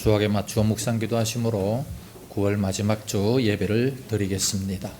주악에 맞추어 묵상기도 하심으로 9월 마지막 주 예배를 드리겠습니다.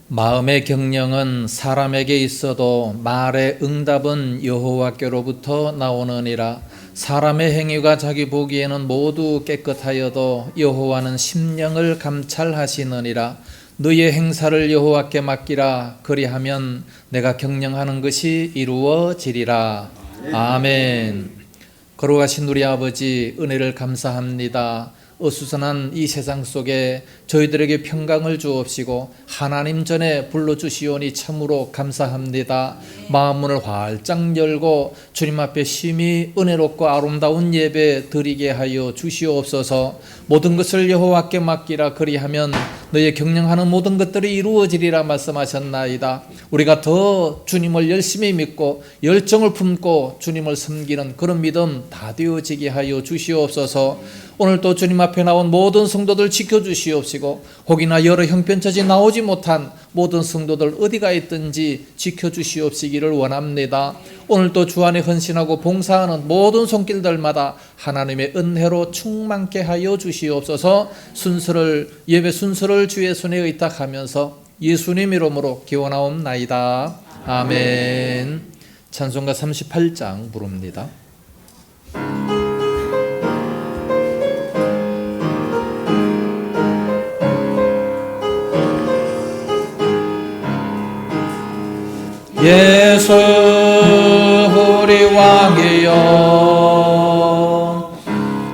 마음의 경영은 사람에게 있어도 말의 응답은 여호와께로부터 나오느니라. 사람의 행위가 자기 보기에는 모두 깨끗하여도 여호와는 심령을 감찰하시느니라. 너의 행사를 여호와께 맡기라. 그리하면 내가 경영하는 것이 이루어지리라. 아멘. 걸어가신 우리 아버지, 은혜를 감사합니다. 어수선한 이 세상 속에 저희들에게 평강을 주옵시고 하나님 전에 불러주시오니 참으로 감사합니다. 마음문을 활짝 열고 주님 앞에 심히 은혜롭고 아름다운 예배 드리게 하여 주시옵소서. 모든 것을 여호와께 맡기라. 그리하면 너의 경영하는 모든 것들이 이루어지리라 말씀하셨나이다. 우리가 더 주님을 열심히 믿고 열정을 품고 주님을 섬기는 그런 믿음 다 되어지게 하여 주시옵소서. 오늘 또 주님 앞에 나온 모든 성도들 지켜주시옵시고 혹이나 여러 형편처지 나오지 못한 모든 성도들 어디가 있든지 지켜주시옵시기를 원합니다. 오늘 또 주 안에 헌신하고 봉사하는 모든 손길들마다 하나님의 은혜로 충만케 하여 주시옵소서. 예배 순서를 주의 손에 의탁하면서 예수님 이름으로 기원하옵나이다. 아멘. 찬송가 38장 부릅니다. 예수 우리 왕이여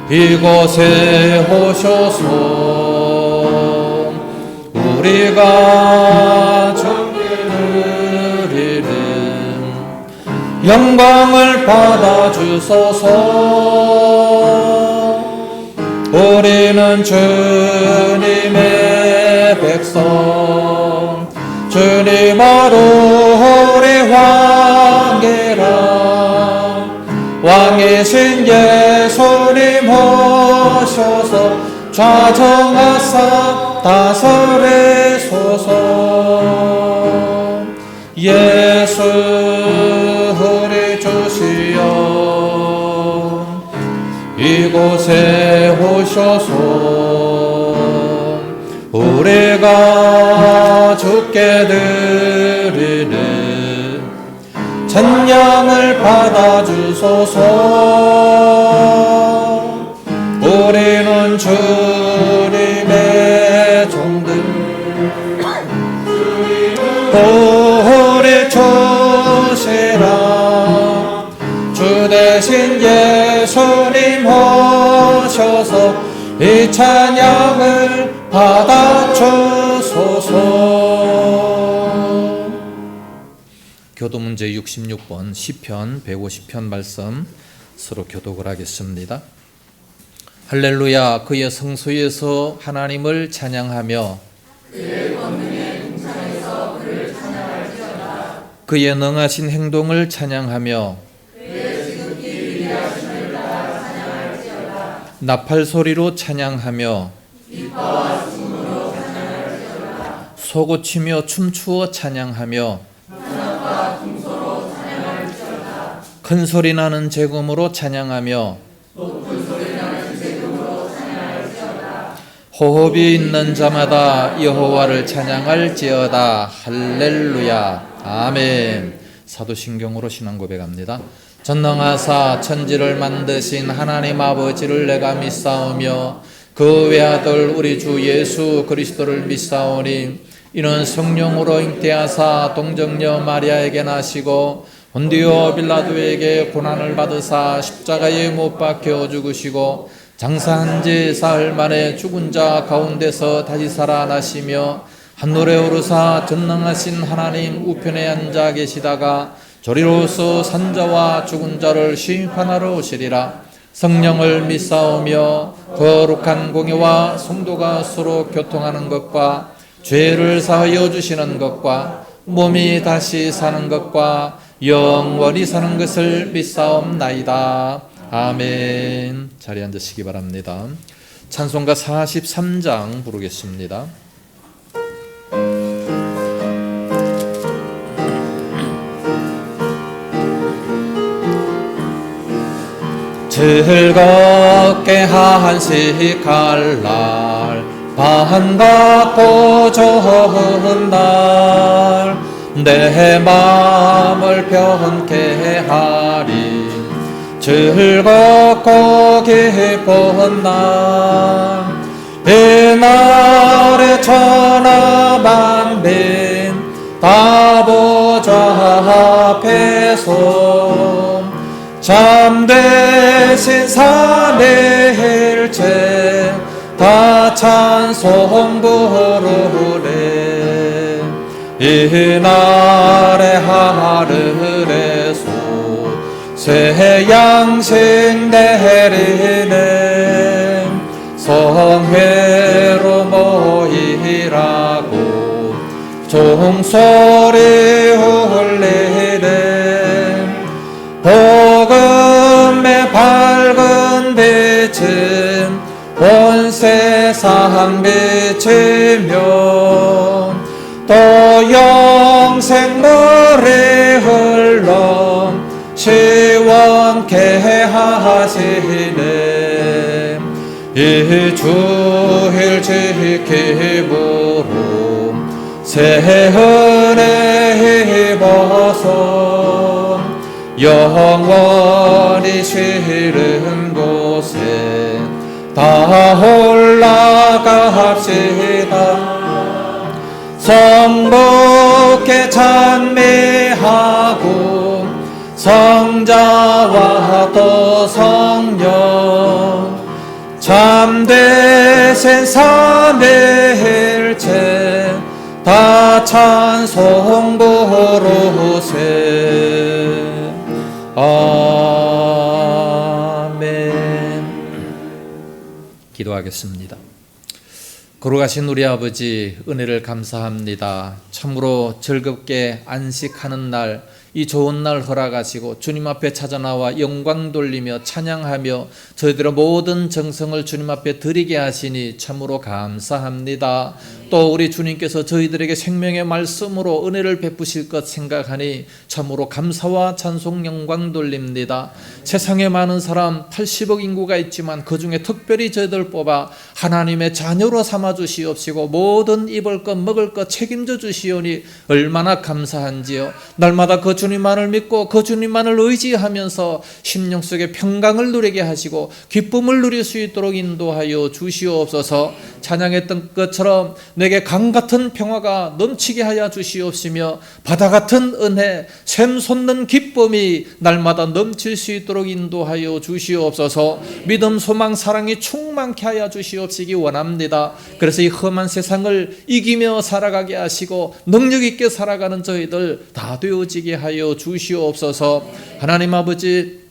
이곳에 오셔서 우리가 전해드리는 영광을 받아주소서. 우리는 주님의 백성 주님으로 우리 왕이라. 왕이신 예수님 오셔서 좌정하사 다스리소서. 예수 우리 주시여 이곳에 오셔서 우리가 주께 드리는 찬양을 받아주소서. 우리는 주님의 종들 우리 주시라. 주 대신 예수님 오셔서 이 찬양을 받아주소서. 교도문제 66번 시편 150편 말씀 서로 교독을 하겠습니다. 할렐루야. 그의 성소에서 하나님을 찬양하며 그의 권능의 궁창에서 그를 찬양할지어다. 그의 능하신 행동을 찬양하며 그의 지극히 위대하심을 따라 찬양할지어다. 나팔 소리로 찬양하며 기뻐와 춤으로 찬양할지어다. 소고치며 춤추어 찬양하며 찬악과 궁소로 찬양할지어다. 큰 소리 나는 제금으로 찬양하며 높은 소리 나는 제금으로 찬양할지어다. 호흡이 있는 자마다 여호와를 찬양할지어다. 할렐루야. 아멘. 사도신경으로 신앙 고백합니다. 전능하사 천지를 만드신 하나님 아버지를 내가 믿사오며 그 외아들 우리 주 예수 그리스도를 믿사오니 이는 성령으로 잉태하사 동정녀 마리아에게 나시고 본디오 빌라도에게 고난을 받으사 십자가에 못 박혀 죽으시고 장사한 지 사흘 만에 죽은 자 가운데서 다시 살아나시며 한노래 오르사 전능하신 하나님 우편에 앉아 계시다가 저리로서 산자와 죽은 자를 심판하러 오시리라. 성령을 믿사오며 거룩한 공예와 성도가 서로 교통하는 것과 죄를 사하여 주시는 것과 몸이 다시 사는 것과 영원히 사는 것을 믿사옵나이다. 아멘. 자리에 앉으시기 바랍니다. 찬송가 43장 부르겠습니다. 즐겁게 한식할 날 반갑고 좋은 날 내 마음을 편케 하리. 즐겁고 기쁜 날 이날에 천하만민 다 보좌 앞에서 잠대신 삼위일체 다 찬송 부르네. 이날의 하늘에서 새 양식 내리네. 성회로 모이라고 종소리 울리네. 복음의 밝은 빛은 온 세상 비치며 또 영생물이 흘러 시원케 하시네. 이 주일 지킴으로 새 은혜 입어서 영원히 쉬는 곳에 다 올라갑시다. 성부께 찬미하고 성자와 또 성령 참되신 삼위일체 다 찬송 부르세. 아멘. 기도하겠습니다. 거룩하신 우리 아버지, 은혜를 감사합니다. 참으로 즐겁게 안식하는 날, 이 좋은 날 허락하시고 주님 앞에 찾아나와 영광 돌리며 찬양하며 저희들의 모든 정성을 주님 앞에 드리게 하시니 참으로 감사합니다. 또 우리 주님께서 저희들에게 생명의 말씀으로 은혜를 베푸실 것 생각하니 참으로 감사와 찬송 영광 돌립니다. 세상에 많은 사람 80억 인구가 있지만 그중에 특별히 저희들 뽑아 하나님의 자녀로 삼아 주시옵시고 모든 입을 것 먹을 것 책임져 주시오니 얼마나 감사한지요. 날마다 그 주님만을 믿고 그 주님만을 의지하면서 심령 속에 평강을 누리게 하시고 기쁨을 누릴 수 있도록 인도하여 주시옵소서. 찬양했던 것처럼 내게 강 같은 평화가 넘치게 하여 주시옵시며 바다 같은 은혜, 샘 솟는 기쁨이 날마다 넘칠 수 있도록 인도하여 주시옵소서. 믿음, 소망, 사랑이 충만케 하여 주시옵시기 원합니다. 그래서 이 험한 세상을 이기며 살아가게 하시고 능력 있게 살아가는 저희들 다 되어지게 하여 주시옵소서. 하나님 아버지,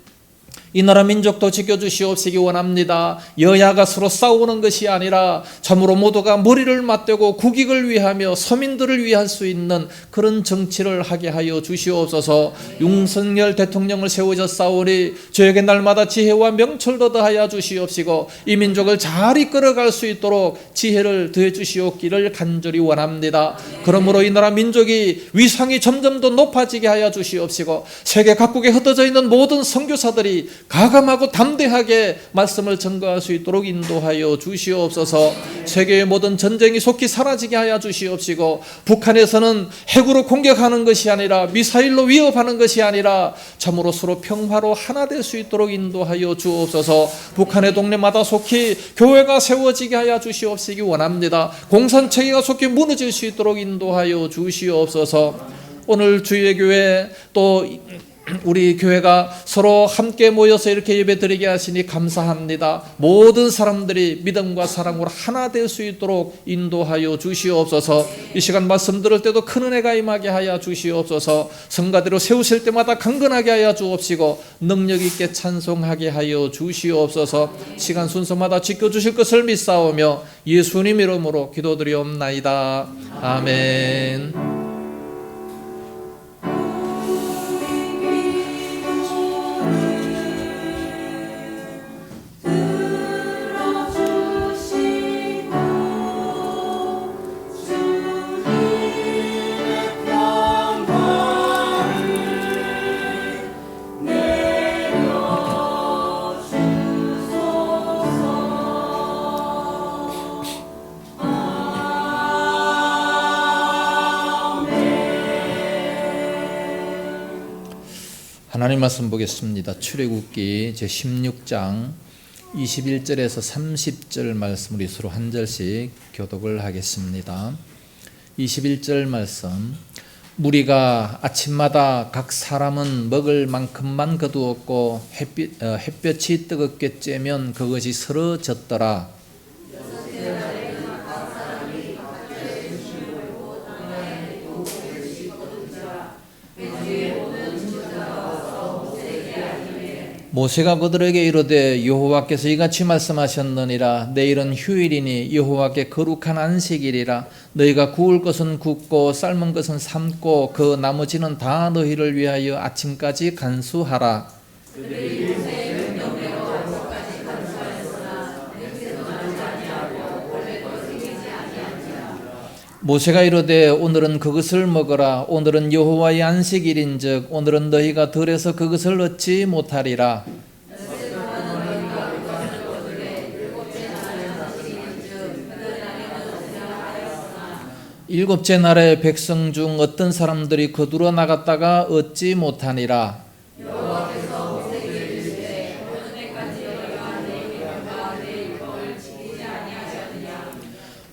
이 나라 민족도 지켜주시옵시기 원합니다. 여야가 서로 싸우는 것이 아니라 참으로 모두가 머리를 맞대고 국익을 위하며 서민들을 위할 수 있는 그런 정치를 하게 하여 주시옵소서. 윤석열 대통령을 세우셨사오니 저에게 날마다 지혜와 명철도 더하여 주시옵시고 이 민족을 잘 이끌어갈 수 있도록 지혜를 더해 주시옵기를 간절히 원합니다. 그러므로 이 나라 민족이 위상이 점점 더 높아지게 하여 주시옵시고 세계 각국에 흩어져 있는 모든 선교사들이 가감하고 담대하게 말씀을 전거할 수 있도록 인도하여 주시옵소서. 세계의 모든 전쟁이 속히 사라지게 하여 주시옵시고 북한에서는 핵으로 공격하는 것이 아니라 미사일로 위협하는 것이 아니라 참으로 서로 평화로 하나 될 수 있도록 인도하여 주옵소서. 북한의 동네마다 속히 교회가 세워지게 하여 주시옵시기 원합니다. 공산체계가 속히 무너질 수 있도록 인도하여 주시옵소서. 오늘 주의 교회 또 우리 교회가 서로 함께 모여서 이렇게 예배드리게 하시니 감사합니다. 모든 사람들이 믿음과 사랑으로 하나 될 수 있도록 인도하여 주시옵소서. 이 시간 말씀 들을 때도 큰 은혜가 임하게 하여 주시옵소서. 성가대로 세우실 때마다 강건하게 하여 주옵시고 능력 있게 찬송하게 하여 주시옵소서. 시간 순서마다 지켜주실 것을 믿사오며 예수님 이름으로 기도드리옵나이다. 아멘. 하나님 말씀 보겠습니다. 출애굽기 제16장 21절에서 30절 말씀을 서로 한 절씩 교독을 하겠습니다. 21절 말씀. 무리가 아침마다 각 사람은 먹을 만큼만 거두었고 햇볕이 뜨겁게 쬐면 그것이 서러졌더라. 모세가 그들에게 이르되 여호와께서 이같이 말씀하셨느니라. 내일은 휴일이니 여호와께 거룩한 안식일이라. 너희가 구울 것은 굽고 삶은 것은 삶고 그 나머지는 다 너희를 위하여 아침까지 간수하라. 모세가 이르되 오늘은 그것을 먹으라. 오늘은 여호와의 안식일인즉 오늘은 너희가 들에서 그것을 얻지 못하리라. 일곱째 날에 백성 중 어떤 사람들이 거두러 나갔다가 얻지 못하니라.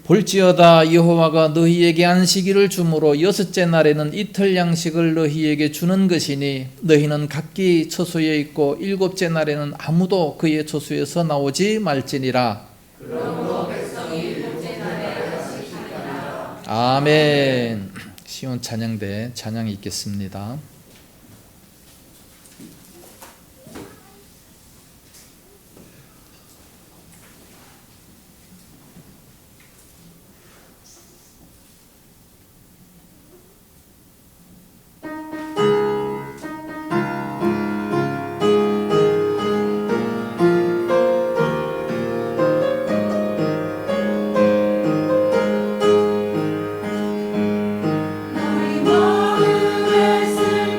볼지어다 여호와가 너희에게 안식일을 주므로 여섯째 날에는 이틀 양식을 너희에게 주는 것이니 너희는 각기 처소에 있고 일곱째 날에는 아무도 그의 처소에서 나오지 말지니라. 그러므로 백성이 일곱째 날에 안식일이라. 아멘. 시온 찬양대 찬양이 있겠습니다. 너희 마음에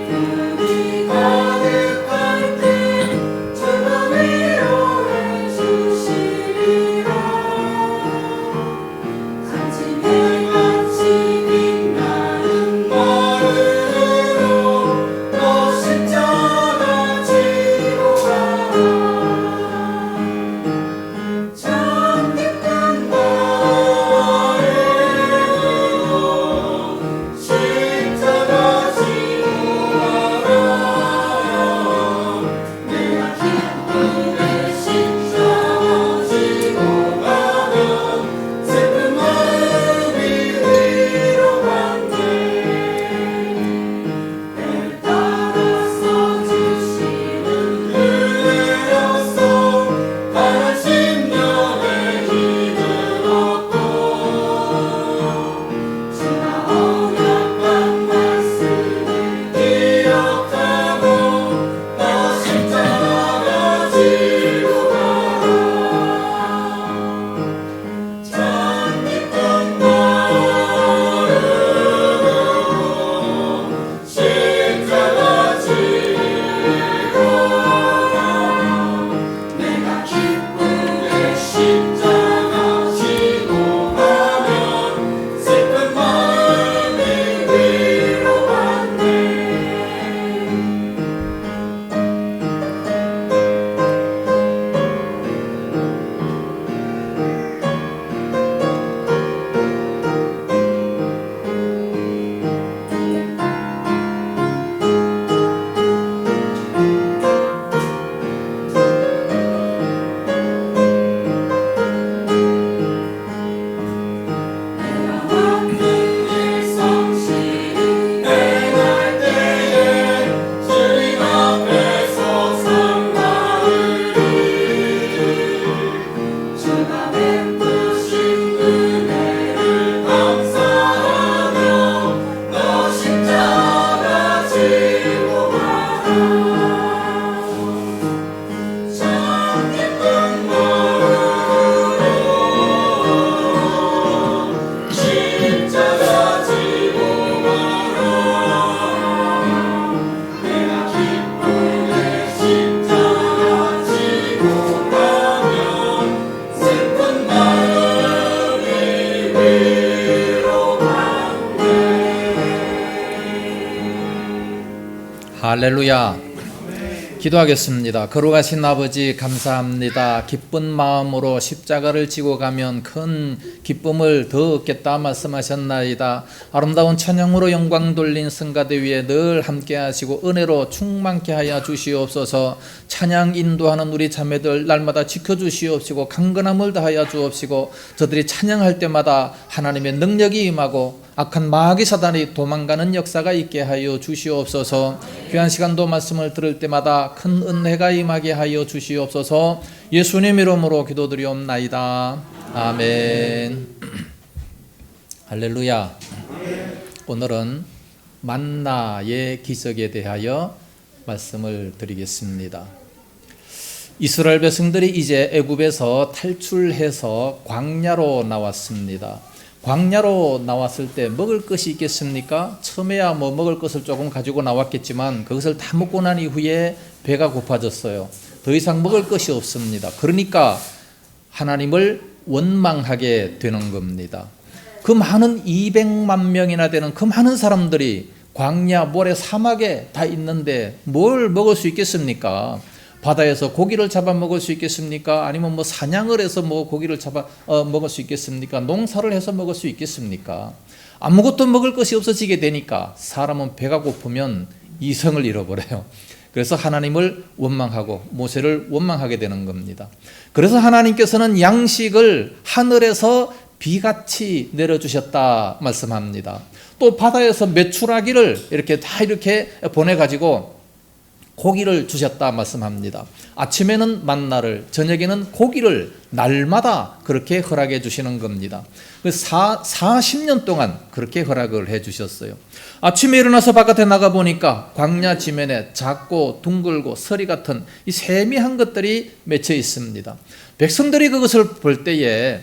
할렐루야. 기도하겠습니다. 거룩하신 아버지 감사합니다. 기쁜 마음으로 십자가를 지고 가면 큰 기쁨을 더 얻겠다 말씀하셨나이다. 아름다운 찬양으로 영광 돌린 성가대 위에 늘 함께 하시고 은혜로 충만케 하여 주시옵소서. 찬양 인도하는 우리 자매들 날마다 지켜주시옵시고 강건함을 다하여 주옵시고 저들이 찬양할 때마다 하나님의 능력이 임하고 악한 마귀 사단이 도망가는 역사가 있게 하여 주시옵소서. 귀한 시간도 말씀을 들을 때마다 큰 은혜가 임하게 하여 주시옵소서. 예수님 이름으로 기도드리옵나이다. 아멘. 할렐루야. 오늘은 만나의 기적에 대하여 말씀을 드리겠습니다. 이스라엘 백성들이 이제 애굽에서 탈출해서 광야로 나왔습니다. 광야로 나왔을 때 먹을 것이 있겠습니까? 처음에야 먹을 것을 조금 가지고 나왔겠지만 그것을 다 먹고 난 이후에 배가 고파졌어요. 더 이상 먹을 것이 없습니다. 그러니까 하나님을 원망하게 되는 겁니다. 그 많은 200만 명이나 되는 그 많은 사람들이 광야 모래 사막에 다 있는데 뭘 먹을 수 있겠습니까? 바다에서 고기를 잡아 먹을 수 있겠습니까? 아니면 사냥을 해서 고기를 잡아 먹을 수 있겠습니까? 농사를 해서 먹을 수 있겠습니까? 아무것도 먹을 것이 없어지게 되니까 사람은 배가 고프면 이성을 잃어버려요. 그래서 하나님을 원망하고 모세를 원망하게 되는 겁니다. 그래서 하나님께서는 양식을 하늘에서 비같이 내려주셨다 말씀합니다. 또 바다에서 메추라기를 이렇게 보내가지고 고기를 주셨다 말씀합니다. 아침에는 만나를, 저녁에는 고기를 날마다 그렇게 허락해 주시는 겁니다. 40년 동안 그렇게 허락을 해 주셨어요. 아침에 일어나서 바깥에 나가 보니까 광야 지면에 작고 둥글고 서리 같은 이 세미한 것들이 맺혀 있습니다. 백성들이 그것을 볼 때에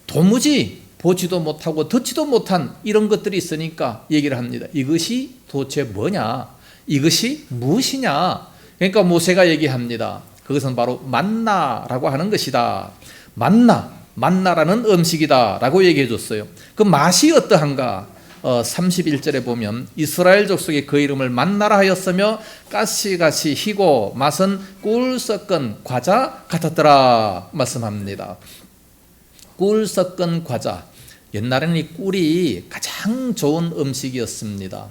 도무지 보지도 못하고 듣지도 못한 이런 것들이 있으니까 얘기를 합니다. 이것이 도대체 뭐냐? 이것이 무엇이냐? 그러니까 모세가 얘기합니다. 그것은 바로 만나라고 하는 것이다. 만나라는 음식이다 라고 얘기해 줬어요. 그 맛이 어떠한가? 31절에 보면 이스라엘 족속이 그 이름을 만나라 하였으며 가시가시 희고 맛은 꿀 섞은 과자 같았더라 말씀합니다. 꿀 섞은 과자. 옛날에는 이 꿀이 가장 좋은 음식이었습니다.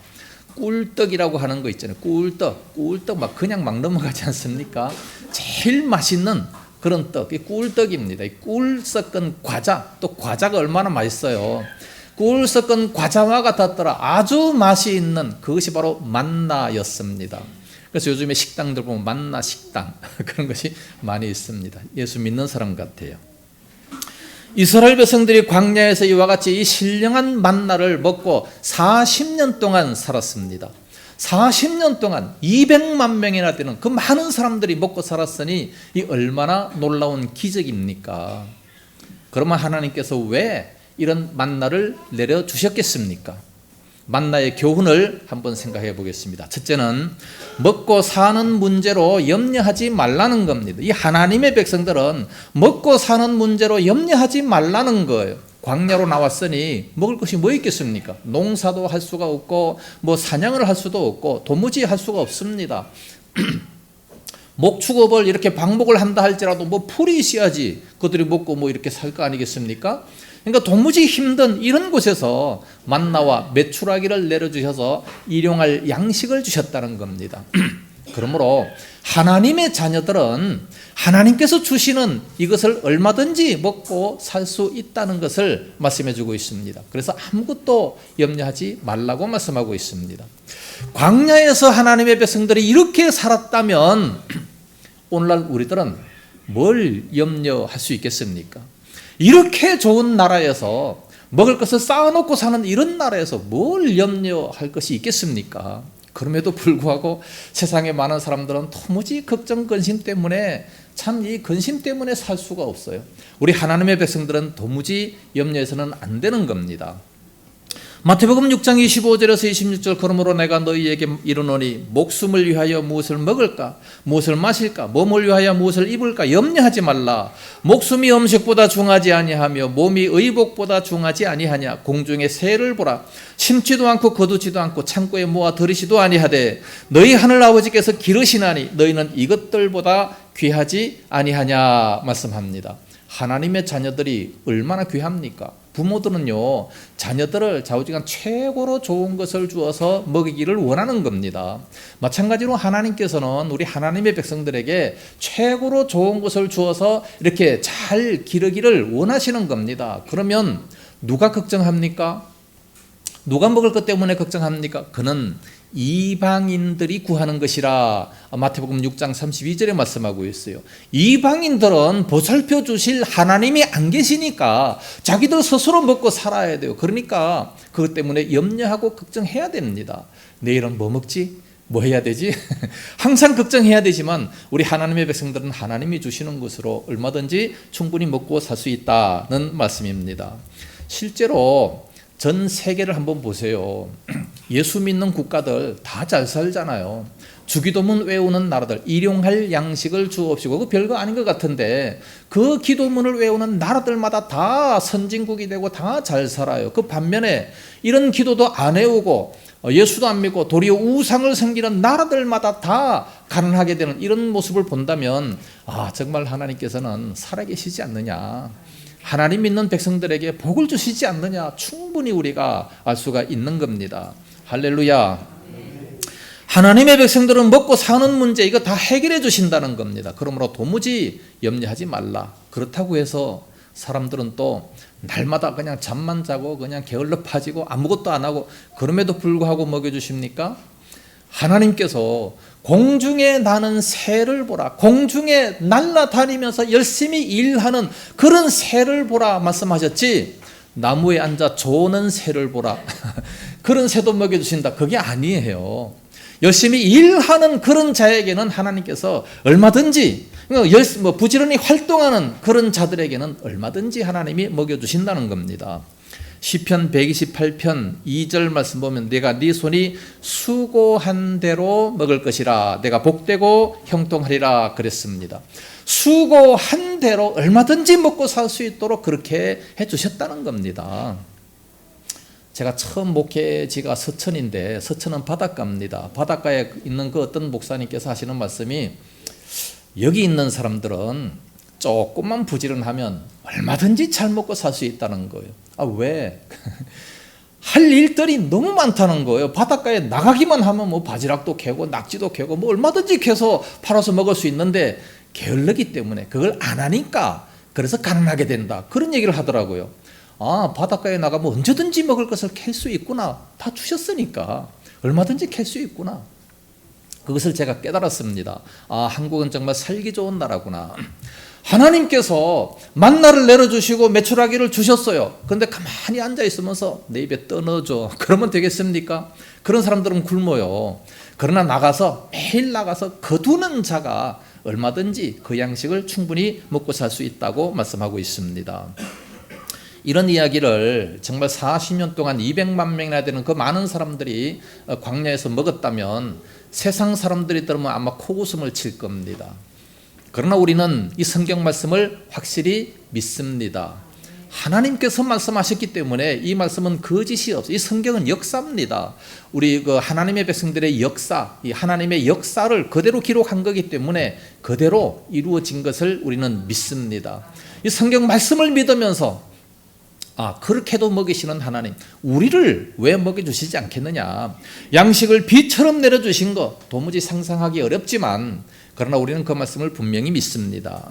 꿀떡이라고 하는 거 있잖아요. 꿀떡 그냥 넘어가지 않습니까? 제일 맛있는 그런 떡, 이 꿀떡입니다. 이 꿀 섞은 과자, 또 과자가 얼마나 맛있어요. 꿀 섞은 과자와 같았더라. 아주 맛이 있는 그것이 바로 만나였습니다. 그래서 요즘에 식당들 보면 만나 식당 그런 것이 많이 있습니다. 예수 믿는 사람 같아요. 이스라엘 백성들이 광야에서 이와 같이 이 신령한 만나를 먹고 40년 동안 살았습니다. 40년 동안 200만 명이나 되는 그 많은 사람들이 먹고 살았으니 이 얼마나 놀라운 기적입니까? 그러면 하나님께서 왜 이런 만나를 내려주셨겠습니까? 만나의 교훈을 한번 생각해 보겠습니다. 첫째는 먹고 사는 문제로 염려하지 말라는 겁니다. 이 하나님의 백성들은 먹고 사는 문제로 염려하지 말라는 거예요. 광야로 나왔으니 먹을 것이 뭐 있겠습니까? 농사도 할 수가 없고 사냥을 할 수도 없고 도무지 할 수가 없습니다. 목축업을 이렇게 방목을 한다 할지라도 풀이 있어야지 그들이 먹고 이렇게 살 거 아니겠습니까? 그러니까 도무지 힘든 이런 곳에서 만나와 메추라기를 내려주셔서 일용할 양식을 주셨다는 겁니다. 그러므로 하나님의 자녀들은 하나님께서 주시는 이것을 얼마든지 먹고 살 수 있다는 것을 말씀해 주고 있습니다. 그래서 아무것도 염려하지 말라고 말씀하고 있습니다. 광야에서 하나님의 백성들이 이렇게 살았다면 오늘날 우리들은 뭘 염려할 수 있겠습니까? 이렇게 좋은 나라에서 먹을 것을 쌓아놓고 사는 이런 나라에서 뭘 염려할 것이 있겠습니까? 그럼에도 불구하고 세상에 많은 사람들은 도무지 걱정 근심 때문에 참 이 근심 때문에 살 수가 없어요. 우리 하나님의 백성들은 도무지 염려해서는 안 되는 겁니다. 마태복음 6장 25절에서 26절 그러므로 내가 너희에게 이르노니 목숨을 위하여 무엇을 먹을까 무엇을 마실까 몸을 위하여 무엇을 입을까 염려하지 말라. 목숨이 음식보다 중하지 아니하며 몸이 의복보다 중하지 아니하냐. 공중의 새를 보라. 심지도 않고 거두지도 않고 창고에 모아 들이시도 아니하되 너희 하늘 아버지께서 기르시나니 너희는 이것들보다 귀하지 아니하냐 말씀합니다. 하나님의 자녀들이 얼마나 귀합니까? 부모들은요, 자녀들을 좌우지간 최고로 좋은 것을 주어서 먹이기를 원하는 겁니다. 마찬가지로 하나님께서는 우리 하나님의 백성들에게 최고로 좋은 것을 주어서 이렇게 잘 기르기를 원하시는 겁니다. 그러면 누가 걱정합니까? 누가 먹을 것 때문에 걱정합니까? 그는 이방인들이 구하는 것이라 마태복음 6장 32절에 말씀하고 있어요. 이방인들은 보살펴 주실 하나님이 안 계시니까 자기들 스스로 먹고 살아야 돼요. 그러니까 그것 때문에 염려하고 걱정해야 됩니다. 내일은 뭐 먹지? 뭐 해야 되지? 항상 걱정해야 되지만 우리 하나님의 백성들은 하나님이 주시는 것으로 얼마든지 충분히 먹고 살 수 있다는 말씀입니다. 실제로 전 세계를 한번 보세요. 예수 믿는 국가들 다 잘 살잖아요. 주기도문 외우는 나라들, 일용할 양식을 주옵시고, 그 별거 아닌 것 같은데 그 기도문을 외우는 나라들마다 다 선진국이 되고 다 잘 살아요. 그 반면에 이런 기도도 안 외우고 예수도 안 믿고 도리어 우상을 섬기는 나라들마다 다 가난하게 되는 이런 모습을 본다면 정말 하나님께서는 살아계시지 않느냐, 하나님 믿는 백성들에게 복을 주시지 않느냐, 충분히 우리가 알 수가 있는 겁니다. 할렐루야. 하나님의 백성들은 먹고 사는 문제 이거 다 해결해 주신다는 겁니다. 그러므로 도무지 염려하지 말라. 그렇다고 해서 사람들은 또 날마다 그냥 잠만 자고 그냥 게을러 파지고 아무것도 안 하고 그럼에도 불구하고 먹여주십니까? 하나님께서 공중에 나는 새를 보라, 공중에 날아다니면서 열심히 일하는 그런 새를 보라 말씀하셨지, 나무에 앉아 조는 새를 보라 그런 새도 먹여주신다, 그게 아니에요. 열심히 일하는 그런 자에게는 하나님께서 얼마든지, 부지런히 활동하는 그런 자들에게는 얼마든지 하나님이 먹여주신다는 겁니다. 시편 128편 2절 말씀 보면 내가 네 손이 수고한 대로 먹을 것이라, 내가 복되고 형통하리라 그랬습니다. 수고한 대로 얼마든지 먹고 살 수 있도록 그렇게 해주셨다는 겁니다. 제가 처음 목회지가 서천인데, 서천은 바닷가입니다. 바닷가에 있는 그 어떤 목사님께서 하시는 말씀이, 여기 있는 사람들은 조금만 부지런하면 얼마든지 잘 먹고 살 수 있다는 거예요. 왜? 할 일들이 너무 많다는 거예요. 바닷가에 나가기만 하면 뭐 바지락도 캐고 낙지도 캐고 뭐 얼마든지 캐서 팔아서 먹을 수 있는데 게을르기 때문에 그걸 안 하니까 그래서 가난하게 된다, 그런 얘기를 하더라고요. 바닷가에 나가면 언제든지 먹을 것을 캘 수 있구나, 다 주셨으니까 얼마든지 캘 수 있구나, 그것을 제가 깨달았습니다. 한국은 정말 살기 좋은 나라구나. 하나님께서 만나를 내려주시고 메추라기를 주셨어요. 그런데 가만히 앉아있으면서 내 입에 떠넣어줘, 그러면 되겠습니까? 그런 사람들은 굶어요. 그러나 나가서, 매일 나가서 거두는 자가 얼마든지 그 양식을 충분히 먹고 살 수 있다고 말씀하고 있습니다. 이런 이야기를 정말 40년 동안 200만 명이나 되는 그 많은 사람들이 광야에서 먹었다면 세상 사람들이 들으면 아마 코웃음을 칠 겁니다. 그러나 우리는 이 성경 말씀을 확실히 믿습니다. 하나님께서 말씀하셨기 때문에 이 말씀은 거짓이 없어요. 이 성경은 역사입니다. 우리 그 하나님의 백성들의 역사, 이 하나님의 역사를 그대로 기록한 거기 때문에 그대로 이루어진 것을 우리는 믿습니다. 이 성경 말씀을 믿으면서 그렇게도 먹이시는 하나님, 우리를 왜 먹여주시지 않겠느냐. 양식을 비처럼 내려주신 것 도무지 상상하기 어렵지만 그러나 우리는 그 말씀을 분명히 믿습니다.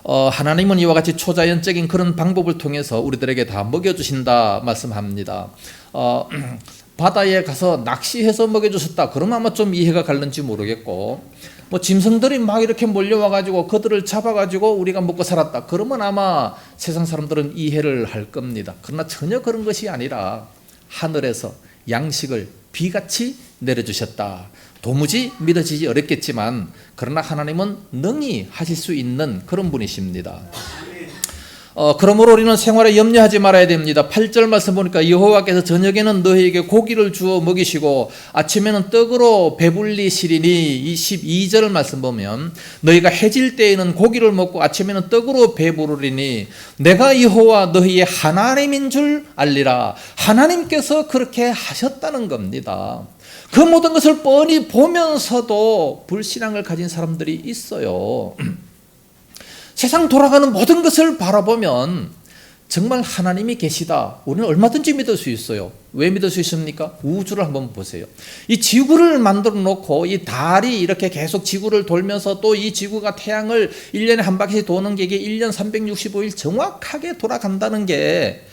하나님은 이와 같이 초자연적인 그런 방법을 통해서 우리들에게 다 먹여주신다 말씀합니다. 바다에 가서 낚시해서 먹여주셨다, 그러면 아마 좀 이해가 갈는지 모르겠고, 짐승들이 막 이렇게 몰려와가지고 그들을 잡아가지고 우리가 먹고 살았다, 그러면 아마 세상 사람들은 이해를 할 겁니다. 그러나 전혀 그런 것이 아니라 하늘에서 양식을 비같이 내려주셨다. 도무지 믿어지지 어렵겠지만 그러나 하나님은 능히 하실 수 있는 그런 분이십니다. 그러므로 우리는 생활에 염려하지 말아야 됩니다. 8절 말씀 보니까 여호와께서 저녁에는 너희에게 고기를 주어 먹이시고 아침에는 떡으로 배불리시리니 22절 말씀 보면 너희가 해질 때에는 고기를 먹고 아침에는 떡으로 배부르리니 내가 여호와 너희의 하나님인 줄 알리라. 하나님께서 그렇게 하셨다는 겁니다. 그 모든 것을 뻔히 보면서도 불신앙을 가진 사람들이 있어요. 세상 돌아가는 모든 것을 바라보면 정말 하나님이 계시다, 우리는 얼마든지 믿을 수 있어요. 왜 믿을 수 있습니까? 우주를 한번 보세요. 이 지구를 만들어 놓고 이 달이 이렇게 계속 지구를 돌면서 또 이 지구가 태양을 1년에 한 바퀴 도는 게 이게 1년 365일 정확하게 돌아간다는 게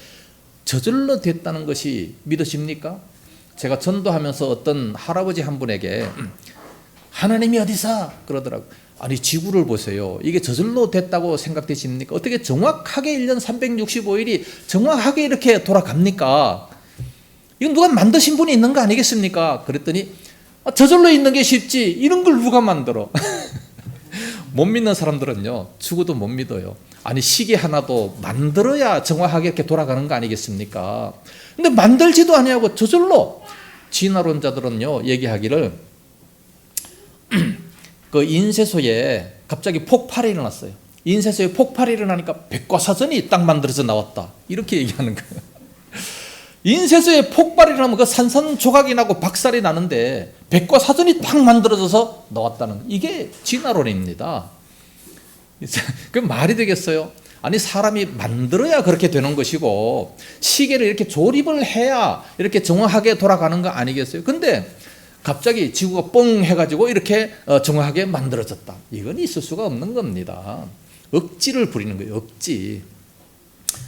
저절로 됐다는 것이 믿으십니까? 제가 전도하면서 어떤 할아버지 한 분에게 하나님이 어디서? 그러더라고요. 아니 지구를 보세요. 이게 저절로 됐다고 생각되십니까? 어떻게 정확하게 1년 365일이 정확하게 이렇게 돌아갑니까? 이건 누가 만드신 분이 있는 거 아니겠습니까? 그랬더니 저절로 있는 게 쉽지 이런 걸 누가 만들어? 못 믿는 사람들은요 죽어도 못 믿어요. 아니 시계 하나도 만들어야 정확하게 이렇게 돌아가는 거 아니겠습니까? 근데 만들지도 아니하고 저절로. 진화론자들은요 얘기하기를 그 인쇄소에 갑자기 폭발이 일어났어요. 인쇄소에 폭발이 일어나니까 백과사전이 딱 만들어져 나왔다, 이렇게 얘기하는 거예요. 인쇄소에 폭발이 일어나면 그 산산조각이 나고 박살이 나는데 백과사전이 딱 만들어져서 나왔다는, 이게 진화론입니다. 그 말이 되겠어요? 아니 사람이 만들어야 그렇게 되는 것이고 시계를 이렇게 조립을 해야 이렇게 정확하게 돌아가는 거 아니겠어요? 근데 갑자기 지구가 뻥 해가지고 이렇게 정확하게 만들어졌다, 이건 있을 수가 없는 겁니다. 억지를 부리는 거예요. 억지.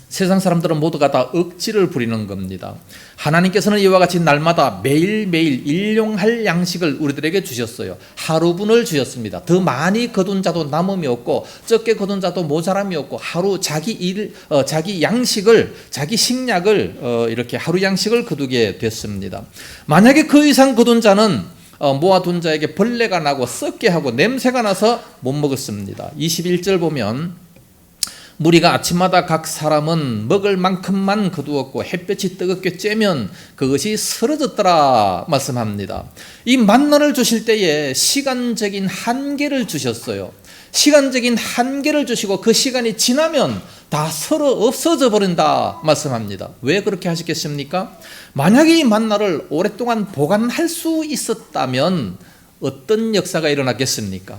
세상 사람들은 모두가 다 억지를 부리는 겁니다. 하나님께서는 이와 같이 날마다 매일매일 일용할 양식을 우리들에게 주셨어요. 하루분을 주셨습니다. 더 많이 거둔 자도 남음이 없고 적게 거둔 자도 모자람이 없고 하루 자기 양식을, 자기 식량을 이렇게 하루 양식을 거두게 됐습니다. 만약에 그 이상 거둔 자는 모아둔 자에게 벌레가 나고 썩게 하고 냄새가 나서 못 먹었습니다. 21절 보면 무리가 아침마다 각 사람은 먹을 만큼만 거두었고 햇볕이 뜨겁게 쬐면 그것이 쓰러졌더라 말씀합니다. 이 만나를 주실 때에 시간적인 한계를 주셨어요. 시간적인 한계를 주시고 그 시간이 지나면 다 서로 없어져 버린다 말씀합니다. 왜 그렇게 하셨겠습니까? 만약에 이 만나를 오랫동안 보관할 수 있었다면 어떤 역사가 일어났겠습니까?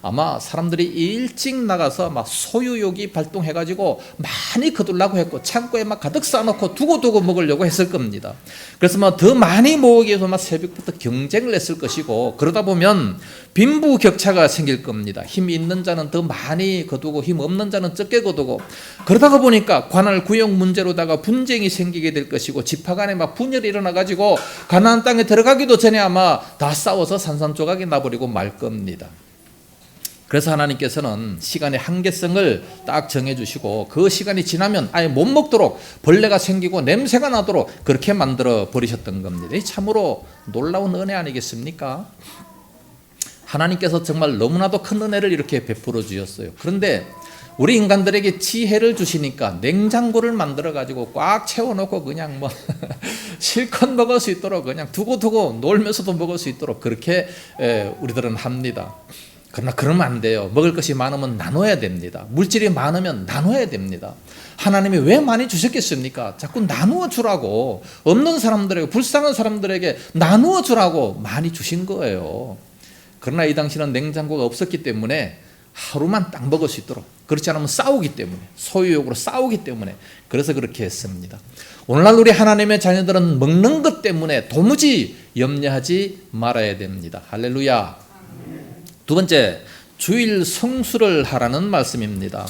아마 사람들이 일찍 나가서 막 소유욕이 발동해가지고 많이 거두려고 했고 창고에 막 가득 쌓아놓고 두고 먹으려고 했을 겁니다. 그래서 막 더 많이 모으기 위해서 막 새벽부터 경쟁을 했을 것이고 그러다 보면 빈부격차가 생길 겁니다. 힘 있는 자는 더 많이 거두고 힘 없는 자는 적게 거두고 그러다가 보니까 관할 구역 문제로다가 분쟁이 생기게 될 것이고 지파 간에 막 분열이 일어나가지고 가나안 땅에 들어가기도 전에 아마 다 싸워서 산산조각이 나버리고 말 겁니다. 그래서 하나님께서는 시간의 한계성을 딱 정해주시고 그 시간이 지나면 아예 못 먹도록 벌레가 생기고 냄새가 나도록 그렇게 만들어 버리셨던 겁니다. 참으로 놀라운 은혜 아니겠습니까? 하나님께서 정말 너무나도 큰 은혜를 이렇게 베풀어 주셨어요. 그런데 우리 인간들에게 지혜를 주시니까 냉장고를 만들어 가지고 꽉 채워놓고 그냥 뭐 실컷 먹을 수 있도록 그냥 두고 놀면서도 먹을 수 있도록 그렇게 우리들은 합니다. 그러나 그러면 안 돼요. 먹을 것이 많으면 나눠야 됩니다. 물질이 많으면 나눠야 됩니다. 하나님이 왜 많이 주셨겠습니까? 자꾸 나누어 주라고, 없는 사람들에게, 불쌍한 사람들에게 나누어 주라고 많이 주신 거예요. 그러나 이 당시는 냉장고가 없었기 때문에 하루만 딱 먹을 수 있도록, 그렇지 않으면 싸우기 때문에, 소유욕으로 싸우기 때문에 그래서 그렇게 했습니다. 오늘날 우리 하나님의 자녀들은 먹는 것 때문에 도무지 염려하지 말아야 됩니다. 할렐루야. 두 번째, 주일 성수를 하라는 말씀입니다.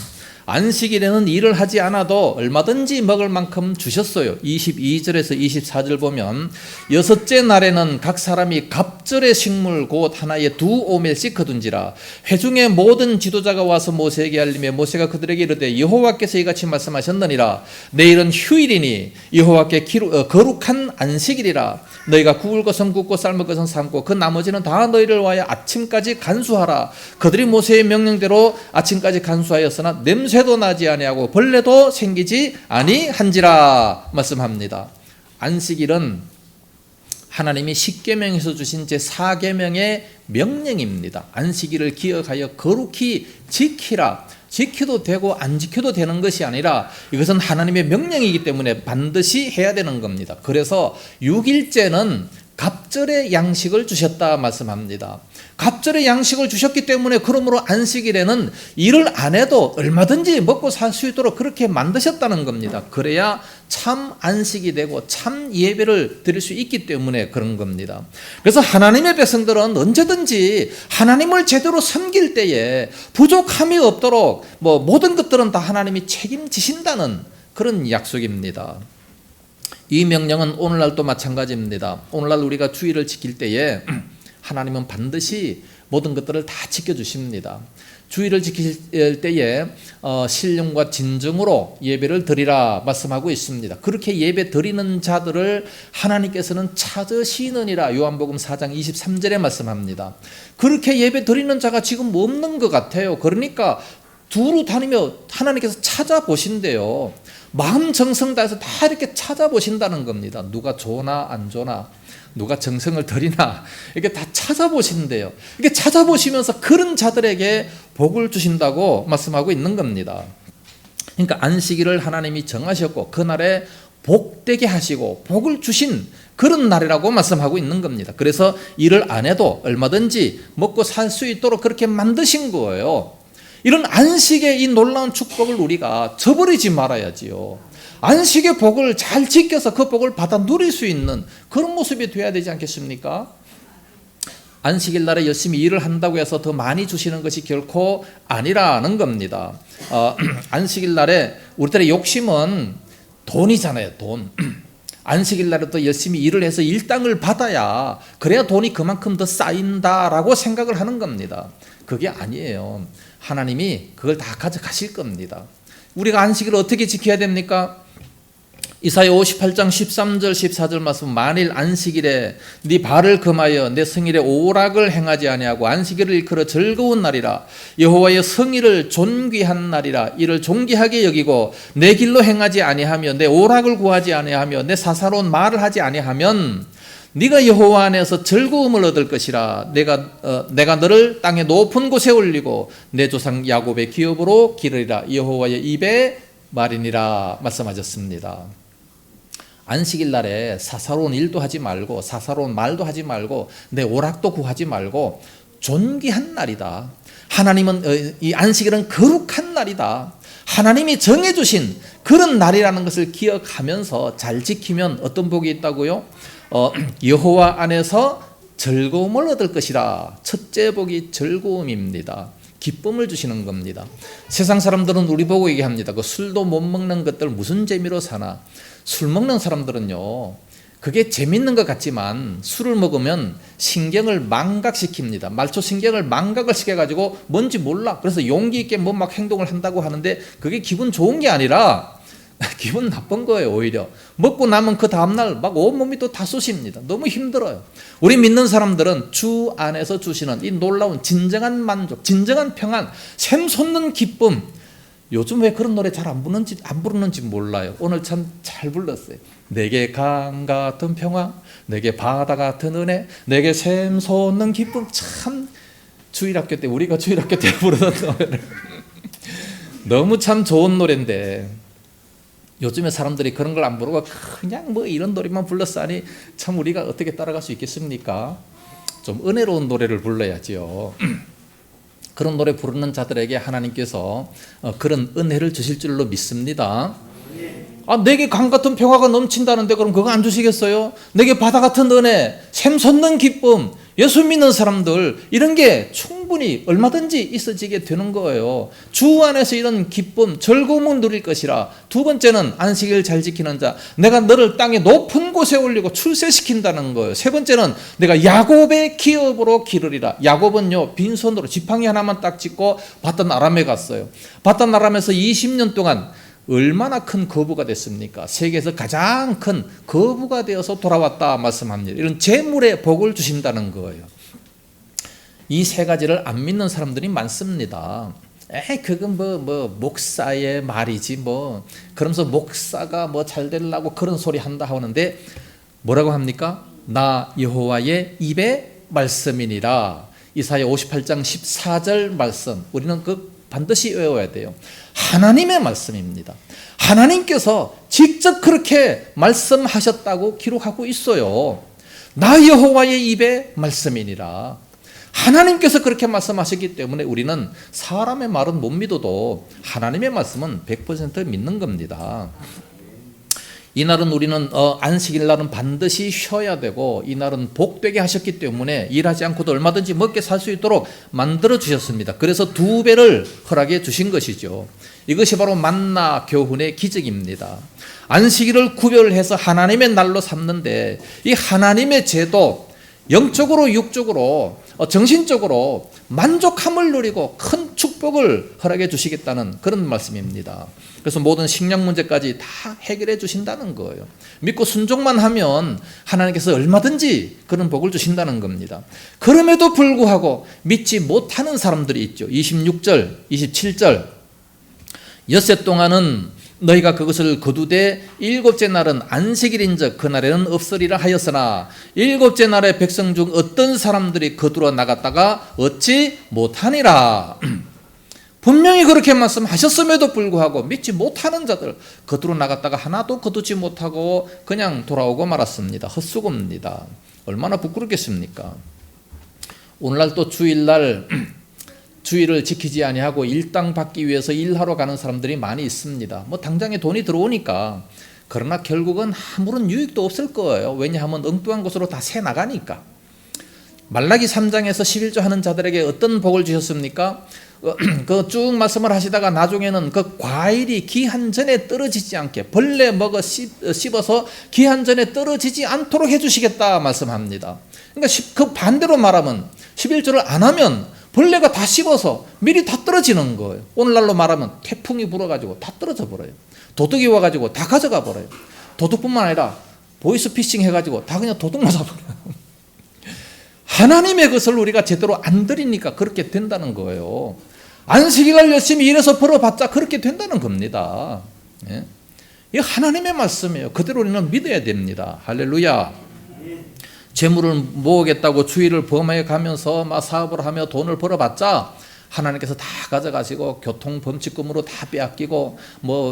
안식일에는 일을 하지 않아도 얼마든지 먹을 만큼 주셨어요. 22절에서 24절 보면 여섯째 날에는 각 사람이 갑절의 식물 곧 하나에 2오멜씩 거둔지라. 회중의 모든 지도자가 와서 모세에게 알리며 모세가 그들에게 이르되 여호와께서 이같이 말씀하셨느니라. 내일은 휴일이니 여호와께 거룩한 안식일이라. 너희가 구울 것은 굽고 삶을 것은 삶고 그 나머지는 다 너희를 위하여 아침까지 간수하라. 그들이 모세의 명령대로 아침까지 간수하였으나 냄새 냄새도 나지 아니하고 벌레도 생기지 아니한지라 말씀합니다. 안식일은 하나님이 십계명에서 주신 제4계명의 명령입니다. 안식일을 기억하여 거룩히 지키라. 지켜도 되고 안 지켜도 되는 것이 아니라 이것은 하나님의 명령이기 때문에 반드시 해야 되는 겁니다. 그래서 6일째는 갑절의 양식을 주셨다 말씀합니다. 갑절의 양식을 주셨기 때문에 그러므로 안식일에는 일을 안 해도 얼마든지 먹고 살 수 있도록 그렇게 만드셨다는 겁니다. 그래야 참 안식이 되고 참 예배를 드릴 수 있기 때문에 그런 겁니다. 그래서 하나님의 백성들은 언제든지 하나님을 제대로 섬길 때에 부족함이 없도록 모든 것들은 다 하나님이 책임지신다는 그런 약속입니다. 이 명령은 오늘날도 마찬가지입니다. 오늘날 우리가 주일을 지킬 때에 하나님은 반드시 모든 것들을 다 지켜주십니다. 주일을 지킬 때에 신령과 진정으로 예배를 드리라 말씀하고 있습니다. 그렇게 예배 드리는 자들을 하나님께서는 찾으시느니라 요한복음 4장 23절에 말씀합니다. 그렇게 예배 드리는 자가 지금 없는 것 같아요. 그러니까 두루 다니며 하나님께서 찾아보신대요. 마음 정성 다해서 다 이렇게 찾아보신다는 겁니다. 누가 좋나 안 좋나, 누가 정성을 들이나 이렇게 다 찾아보신대요. 이렇게 찾아보시면서 그런 자들에게 복을 주신다고 말씀하고 있는 겁니다. 그러니까 안식일을 하나님이 정하셨고 그날에 복되게 하시고 복을 주신 그런 날이라고 말씀하고 있는 겁니다. 그래서 일을 안 해도 얼마든지 먹고 살 수 있도록 그렇게 만드신 거예요. 이런 안식의 이 놀라운 축복을 우리가 저버리지 말아야지요. 안식의 복을 잘 지켜서 그 복을 받아 누릴 수 있는 그런 모습이 되어야 되지 않겠습니까? 안식일 날에 열심히 일을 한다고 해서 더 많이 주시는 것이 결코 아니라는 겁니다. 안식일 날에 우리들의 욕심은 돈이잖아요. 돈. 안식일 날에 또 열심히 일을 해서 일당을 받아야 그래야 돈이 그만큼 더 쌓인다라고 생각을 하는 겁니다. 그게 아니에요. 하나님이 그걸 다 가져가실 겁니다. 우리가 안식일을 어떻게 지켜야 됩니까? 이사야 58장 13절 14절 말씀, 만일 안식일에 네 발을 금하여 내 성일에 오락을 행하지 아니하고 안식일을 일컬어 즐거운 날이라 여호와의 성일을 존귀한 날이라 이를 존귀하게 여기고 내 길로 행하지 아니하며 내 오락을 구하지 아니하며 내 사사로운 말을 하지 아니하면 네가 여호와 안에서 즐거움을 얻을 것이라. 내가 너를 땅의 높은 곳에 올리고 내 조상 야곱의 기업으로 기르리라. 여호와의 입의 말이니라 말씀하셨습니다. 안식일 날에 사사로운 일도 하지 말고 사사로운 말도 하지 말고 내 오락도 구하지 말고 존귀한 날이다. 하나님은 이 안식일은 거룩한 날이다. 하나님이 정해주신 그런 날이라는 것을 기억하면서 잘 지키면 어떤 복이 있다고요? 여호와 안에서 즐거움을 얻을 것이라. 첫째 복이 즐거움입니다. 기쁨을 주시는 겁니다. 세상 사람들은 우리 보고 얘기합니다. 그 술도 못 먹는 것들 무슨 재미로 사나. 술 먹는 사람들은요, 그게 재밌는 것 같지만 술을 먹으면 신경을 망각시킵니다. 말초 신경을 망각을 시켜가지고 뭔지 몰라. 그래서 용기 있게 뭐 막 행동을 한다고 하는데 그게 기분 좋은 게 아니라 기분 나쁜 거예요. 오히려 먹고 나면 그 다음날 막 온몸이 또 다 쑤십니다. 너무 힘들어요. 우리 믿는 사람들은 주 안에서 주시는 이 놀라운 진정한 만족, 진정한 평안, 샘솟는 기쁨. 요즘 왜 그런 노래 잘 안 부르는지 몰라요. 오늘 참 잘 불렀어요. 내게 강 같은 평화, 내게 바다 같은 은혜, 내게 샘솟는 기쁨. 참 주일학교 때 우리가 주일학교 때 부르던 노래를 너무 참 좋은 노래인데 요즘에 사람들이 그런 걸 안 부르고 그냥 뭐 이런 노래만 불렀으니 참 우리가 어떻게 따라갈 수 있겠습니까? 좀 은혜로운 노래를 불러야지요. 그런 노래 부르는 자들에게 하나님께서 그런 은혜를 주실 줄로 믿습니다. 내게 강 같은 평화가 넘친다는데 그럼 그거 안 주시겠어요? 내게 바다 같은 은혜, 샘솟는 기쁨, 예수 믿는 사람들 이런 게 충분히 얼마든지 있어지게 되는 거예요. 주 안에서 이런 기쁨, 즐거움을 누릴 것이라. 두 번째는 안식일 잘 지키는 자, 내가 너를 땅의 높은 곳에 올리고 출세시킨다는 거예요. 세 번째는 내가 야곱의 기업으로 기르리라. 야곱은요, 빈손으로 지팡이 하나만 딱 짚고 바단 아람에 갔어요. 바단 아람에서 20년 동안 얼마나 큰 거부가 됐습니까? 세계에서 가장 큰 거부가 되어서 돌아왔다 말씀합니다. 이런 재물의 복을 주신다는 거예요. 이 세 가지를 안 믿는 사람들이 많습니다. 그건 목사의 말이지 그러면서 목사가 잘 되려고 그런 소리 한다 하는데 뭐라고 합니까? 나 여호와의 입의 말씀이니라. 이사야 58장 14절 말씀, 우리는 반드시 외워야 돼요. 하나님의 말씀입니다. 하나님께서 직접 그렇게 말씀하셨다고 기록하고 있어요. 나 여호와의 입의 말씀이니라. 하나님께서 그렇게 말씀하셨기 때문에 우리는 사람의 말은 못 믿어도 하나님의 말씀은 100% 믿는 겁니다. 이날은 우리는 안식일 날은 반드시 쉬어야 되고, 이날은 복되게 하셨기 때문에 일하지 않고도 얼마든지 먹게 살 수 있도록 만들어 주셨습니다. 그래서 2배를 허락해 주신 것이죠. 이것이 바로 만나 교훈의 기적입니다. 안식일을 구별해서 하나님의 날로 삼는데, 이 하나님의 제도, 영적으로 육적으로 정신적으로 만족함을 누리고 큰 축복을 허락해 주시겠다는 그런 말씀입니다. 그래서 모든 식량 문제까지 다 해결해 주신다는 거예요. 믿고 순종만 하면 하나님께서 얼마든지 그런 복을 주신다는 겁니다. 그럼에도 불구하고 믿지 못하는 사람들이 있죠. 26절, 27절, 엿새 동안은 너희가 그것을 거두되 일곱째 날은 안식일인즉 그날에는 없으리라 하였으나 일곱째 날에 백성 중 어떤 사람들이 거두러 나갔다가 얻지 못하니라. 분명히 그렇게 말씀하셨음에도 불구하고 믿지 못하는 자들, 거두러 나갔다가 하나도 거두지 못하고 그냥 돌아오고 말았습니다. 헛수고입니다. 얼마나 부끄럽겠습니까? 오늘날 또 주일날 주의를 지키지 아니하고 일당 받기 위해서 일하러 가는 사람들이 많이 있습니다. 당장에 돈이 들어오니까. 그러나 결국은 아무런 유익도 없을 거예요. 왜냐하면 엉뚱한 곳으로 다 새 나가니까. 말라기 3장에서 11조 하는 자들에게 어떤 복을 주셨습니까? 그 쭉 말씀을 하시다가 나중에는 그 과일이 기한 전에 떨어지지 않게, 벌레 먹어 씹어서 기한 전에 떨어지지 않도록 해주시겠다 말씀합니다. 그러니까 그 반대로 말하면 11조를 안 하면 벌레가 다 씹어서 미리 다 떨어지는 거예요. 오늘날로 말하면 태풍이 불어가지고 다 떨어져 버려요. 도둑이 와가지고 다 가져가 버려요. 도둑뿐만 아니라 보이스피싱 해가지고 다 그냥 도둑 맞아버려요. 하나님의 것을 우리가 제대로 안 드리니까 그렇게 된다는 거예요. 안식일날 열심히 일해서 벌어봤자 그렇게 된다는 겁니다. 예? 이게 하나님의 말씀이에요. 그대로 우리는 믿어야 됩니다. 할렐루야. 재물을 모으겠다고 주의를 범해 가면서 사업을 하며 돈을 벌어봤자 하나님께서 다 가져가시고 교통범칙금으로 다 빼앗기고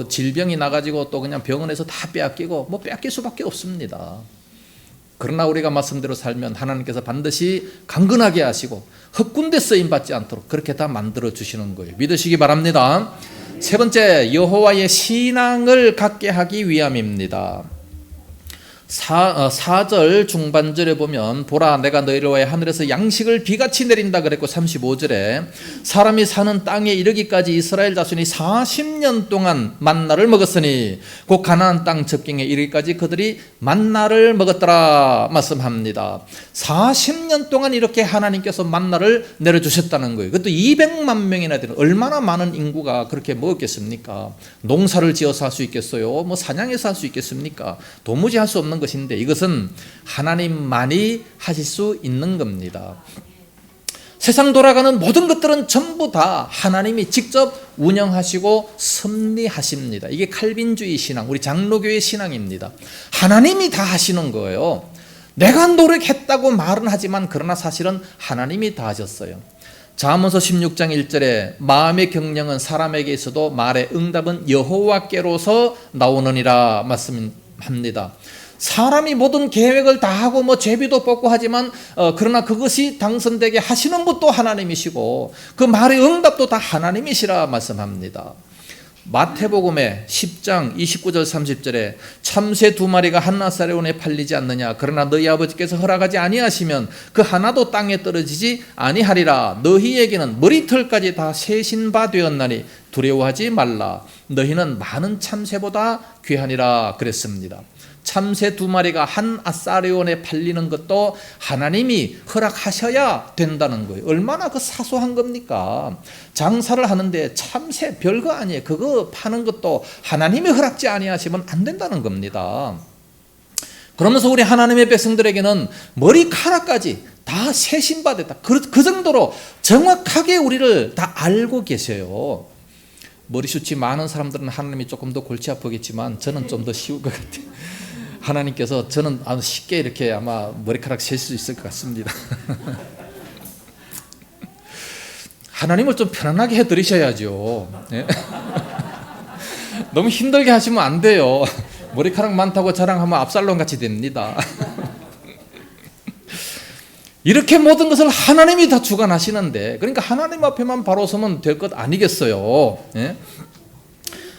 질병이 나가지고 또 그냥 병원에서 다 빼앗기고 빼앗길 수밖에 없습니다. 그러나 우리가 말씀대로 살면 하나님께서 반드시 강건하게 하시고 헛군데 쓰임받지 않도록 그렇게 다 만들어 주시는 거예요. 믿으시기 바랍니다. 세 번째, 여호와의 신앙을 갖게 하기 위함입니다. 4절 중반절에 보면 보라 내가 너희를 위하여 하늘에서 양식을 비같이 내린다 그랬고, 35절에 사람이 사는 땅에 이르기까지 이스라엘 자손이 40년 동안 만나를 먹었으니 곧 가나안 땅 접경에 이르기까지 그들이 만나를 먹었더라 말씀합니다. 40년 동안 이렇게 하나님께서 만나를 내려주셨다는 거예요. 그것도 200만 명이나 되는, 얼마나 많은 인구가 그렇게 먹었겠습니까? 농사를 지어서 할 수 있겠어요? 사냥해서 할 수 있겠습니까? 도무지 할 수 없는 것인데 이것은 하나님만이 하실 수 있는 겁니다. 세상 돌아가는 모든 것들은 전부 다 하나님이 직접 운영하시고 섭리하십니다. 이게 칼빈주의 신앙, 우리 장로교의 신앙입니다. 하나님이 다 하시는 거예요. 내가 노력했다고 말은 하지만 그러나 사실은 하나님이 다 하셨어요. 잠언서 16장 1절에 마음의 경영은 사람에게 있어도 말의 응답은 여호와께로서 나오느니라 말씀합니다. 사람이 모든 계획을 다 하고 제비도 뽑고 하지만 그러나 그것이 당선되게 하시는 것도 하나님이시고 그 말의 응답도 다 하나님이시라 말씀합니다. 마태복음의 10장 29절 30절에 참새 2마리가 한나사레온에 팔리지 않느냐, 그러나 너희 아버지께서 허락하지 아니하시면 그 하나도 땅에 떨어지지 아니하리라. 너희에게는 머리털까지 다 세신 바 되었나니 두려워하지 말라. 너희는 많은 참새보다 귀하니라 그랬습니다. 참새 2마리가 한 아사레온에 팔리는 것도 하나님이 허락하셔야 된다는 거예요. 얼마나 사소한 겁니까? 장사를 하는데 참새 별거 아니에요. 그거 파는 것도 하나님이 허락지 아니하시면 안 된다는 겁니다. 그러면서 우리 하나님의 백성들에게는 머리카락까지 다 다 세신받았다. 그 정도로 정확하게 우리를 다 알고 계세요. 머리숱이 많은 사람들은 하나님이 조금 더 골치 아프겠지만 저는 좀 더 쉬울 것 같아요. 하나님께서 저는 아주 쉽게 이렇게 아마 머리카락 셀 수 있을 것 같습니다. 하나님을 좀 편안하게 해드리셔야죠. 네? 너무 힘들게 하시면 안 돼요. 머리카락 많다고 자랑하면 압살롬 같이 됩니다. 이렇게 모든 것을 하나님이 다 주관하시는데, 그러니까 하나님 앞에만 바로 서면 될 것 아니겠어요. 예?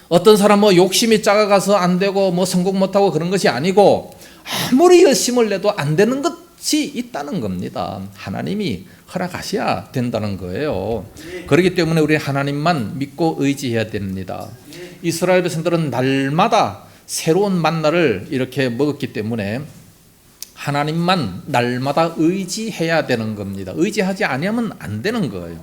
어떤 사람 뭐 욕심이 작아가서 안 되고 뭐 성공 못하고 그런 것이 아니고 아무리 열심을 내도 안 되는 것이 있다는 겁니다. 하나님이 허락하셔야 된다는 거예요. 그렇기 때문에 우리 하나님만 믿고 의지해야 됩니다. 이스라엘 백성들은 날마다 새로운 만나를 이렇게 먹었기 때문에 하나님만 날마다 의지해야 되는 겁니다. 의지하지 아니하면 안 되는 거예요.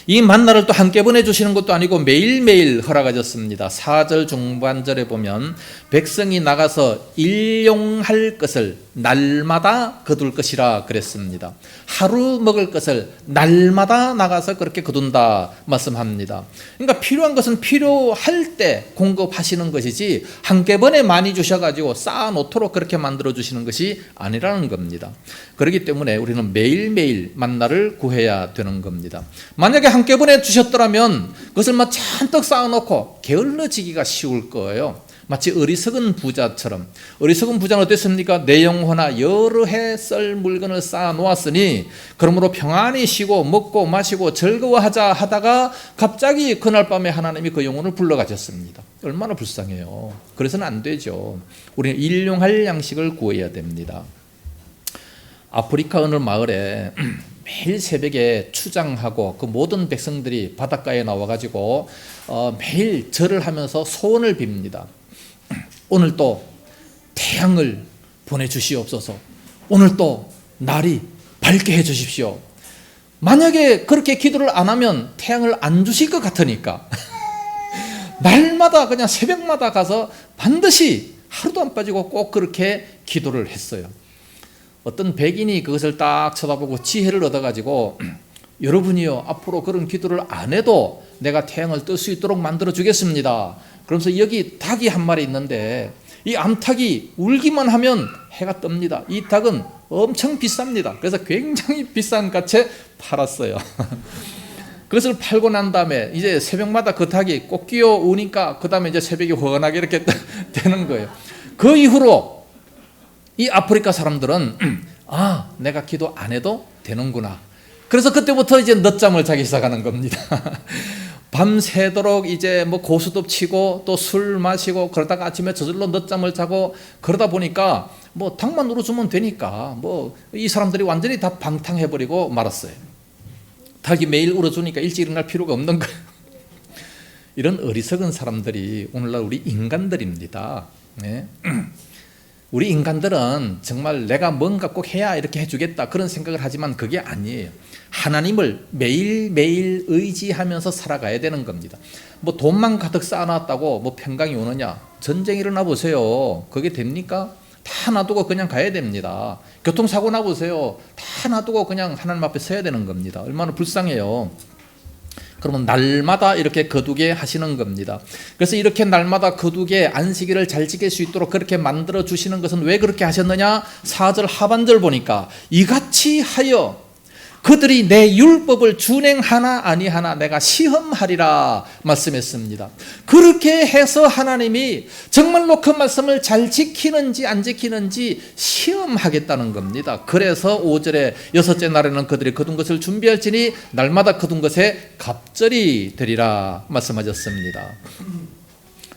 이 만나를 또 함께 보내주시는 것도 아니고 매일매일 허락하셨습니다. 4절 중반절에 보면 백성이 나가서 일용할 것을 날마다 거둘 것이라 그랬습니다. 하루 먹을 것을 날마다 나가서 그렇게 거둔다 말씀합니다. 그러니까 필요한 것은 필요할 때 공급하시는 것이지 한꺼번에 많이 주셔가지고 쌓아놓도록 그렇게 만들어주시는 것이 아니라는 겁니다. 그렇기 때문에 우리는 매일매일 만나를 구해야 되는 겁니다. 만약에 한꺼번에 주셨더라면 그것을 막 잔뜩 쌓아놓고 게을러지기가 쉬울 거예요. 마치 어리석은 부자처럼. 어리석은 부자는 어땠습니까? 내 영혼아 여러 해 썰 물건을 쌓아 놓았으니 그러므로 평안히 쉬고 먹고 마시고 즐거워하자 하다가 갑자기 그날 밤에 하나님이 그 영혼을 불러가셨습니다. 얼마나 불쌍해요. 그래서는 안 되죠. 우리는 일용할 양식을 구해야 됩니다. 아프리카 어느 마을에 매일 새벽에 추장하고 그 모든 백성들이 바닷가에 나와가지고 매일 절을 하면서 소원을 빕니다. 오늘 또 태양을 보내주시옵소서. 오늘 또 날이 밝게 해주십시오. 만약에 그렇게 기도를 안 하면 태양을 안 주실 것 같으니까 날마다 그냥 새벽마다 가서 반드시 하루도 안 빠지고 꼭 그렇게 기도를 했어요. 어떤 백인이 그것을 딱 쳐다보고 지혜를 얻어가지고 여러분이요 앞으로 그런 기도를 안 해도 내가 태양을 뜰 수 있도록 만들어 주겠습니다. 그러면서 여기 닭이 한 마리 있는데 이 암탉이 울기만 하면 해가 뜹니다. 이 닭은 엄청 비쌉니다. 그래서 굉장히 비싼 값에 팔았어요. 그것을 팔고 난 다음에 이제 새벽마다 그 닭이 꼭 끼어 우니까 그 다음에 이제 새벽이 환하게 이렇게 되는 거예요. 그 이후로 이 아프리카 사람들은 아 내가 기도 안 해도 되는구나. 그래서 그때부터 이제 늦잠을 자기 시작하는 겁니다. 밤새도록 이제 뭐 고스톱 치고 또 술 마시고 그러다가 아침에 저절로 늦잠을 자고 그러다 보니까 뭐 닭만 울어주면 되니까 뭐 이 사람들이 완전히 다 방탕해버리고 말았어요. 닭이 매일 울어주니까 일찍 일어날 필요가 없는 거예요. 이런 어리석은 사람들이 오늘날 우리 인간들입니다. 네. 우리 인간들은 정말 내가 뭔가 꼭 해야 이렇게 해주겠다 그런 생각을 하지만 그게 아니에요. 하나님을 매일매일 의지하면서 살아가야 되는 겁니다. 뭐 돈만 가득 쌓아놨다고 뭐 평강이 오느냐? 전쟁 일어나 보세요. 그게 됩니까? 다 놔두고 그냥 가야 됩니다. 교통사고 나보세요. 다 놔두고 그냥 하나님 앞에 서야 되는 겁니다. 얼마나 불쌍해요. 그러면 날마다 이렇게 거두게 하시는 겁니다. 그래서 이렇게 날마다 거두게 안식일을 잘 지킬 수 있도록 그렇게 만들어 주시는 것은 왜 그렇게 하셨느냐? 4절 하반절 보니까 이같이 하여 그들이 내 율법을 준행하나 아니하나 내가 시험하리라 말씀했습니다. 그렇게 해서 하나님이 정말로 그 말씀을 잘 지키는지 안 지키는지 시험하겠다는 겁니다. 그래서 5절에 여섯째 날에는 그들이 거둔 것을 준비할지니 날마다 거둔 것에 갑절이 되리라 말씀하셨습니다.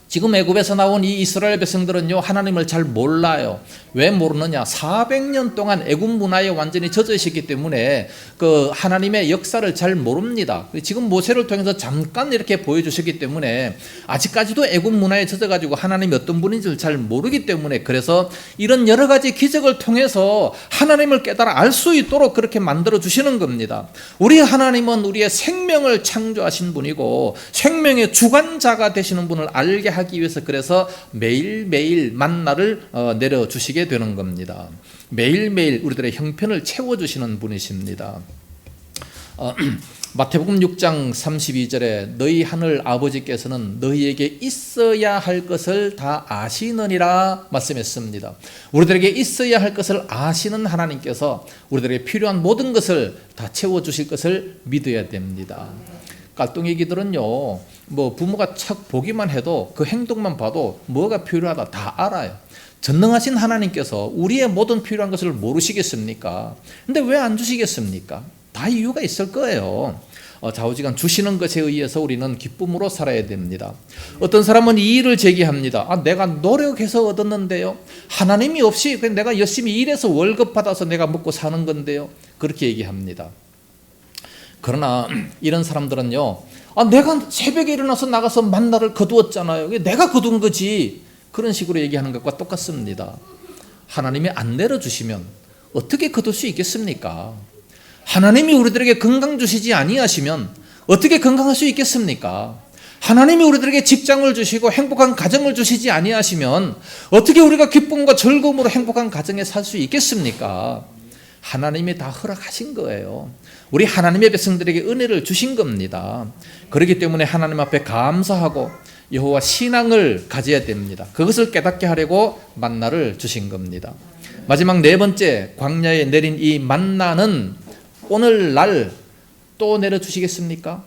지금 애굽에서 나온 이 이스라엘 백성들은요 하나님을 잘 몰라요. 왜 모르느냐? 400년 동안 애굽 문화에 완전히 젖어 있었기 때문에 그 하나님의 역사를 잘 모릅니다. 지금 모세를 통해서 잠깐 이렇게 보여주셨기 때문에 아직까지도 애굽 문화에 젖어가지고 하나님이 어떤 분인지를 잘 모르기 때문에 그래서 이런 여러 가지 기적을 통해서 하나님을 깨달아 알 수 있도록 그렇게 만들어 주시는 겁니다. 우리 하나님은 우리의 생명을 창조하신 분이고 생명의 주관자가 되시는 분을 알게 하기 위해서 그래서 매일매일 만나를 내려주시게 되는 겁니다. 매일매일 우리들의 형편을 채워주시는 분이십니다. 마태복음 6장 32절에 너희 하늘 아버지께서는 너희에게 있어야 할 것을 다 아시느니라 말씀했습니다. 우리들에게 있어야 할 것을 아시는 하나님께서 우리들에게 필요한 모든 것을 다 채워주실 것을 믿어야 됩니다. 깔뚱이기들은요, 뭐 부모가 척 보기만 해도 그 행동만 봐도 뭐가 필요하다 다 알아요. 전능하신 하나님께서 우리의 모든 필요한 것을 모르시겠습니까? 근데 왜 안 주시겠습니까? 다 이유가 있을 거예요. 좌우지간 주시는 것에 의해서 우리는 기쁨으로 살아야 됩니다. 어떤 사람은 이 일을 제기합니다. 내가 노력해서 얻었는데요. 하나님이 없이 그냥 내가 열심히 일해서 월급 받아서 내가 먹고 사는 건데요. 그렇게 얘기합니다. 그러나 이런 사람들은요, 내가 새벽에 일어나서 나가서 만나를 거두었잖아요. 내가 거둔 거지. 그런 식으로 얘기하는 것과 똑같습니다. 하나님이 안 내려주시면 어떻게 거둘 수 있겠습니까? 하나님이 우리들에게 건강 주시지 아니하시면 어떻게 건강할 수 있겠습니까? 하나님이 우리들에게 직장을 주시고 행복한 가정을 주시지 아니하시면 어떻게 우리가 기쁨과 즐거움으로 행복한 가정에 살 수 있겠습니까? 하나님이 다 허락하신 거예요. 우리 하나님의 백성들에게 은혜를 주신 겁니다. 그렇기 때문에 하나님 앞에 감사하고 여호와 신앙을 가져야 됩니다. 그것을 깨닫게 하려고 만나를 주신 겁니다. 마지막 네 번째, 광야에 내린 이 만나는 오늘날 또 내려주시겠습니까?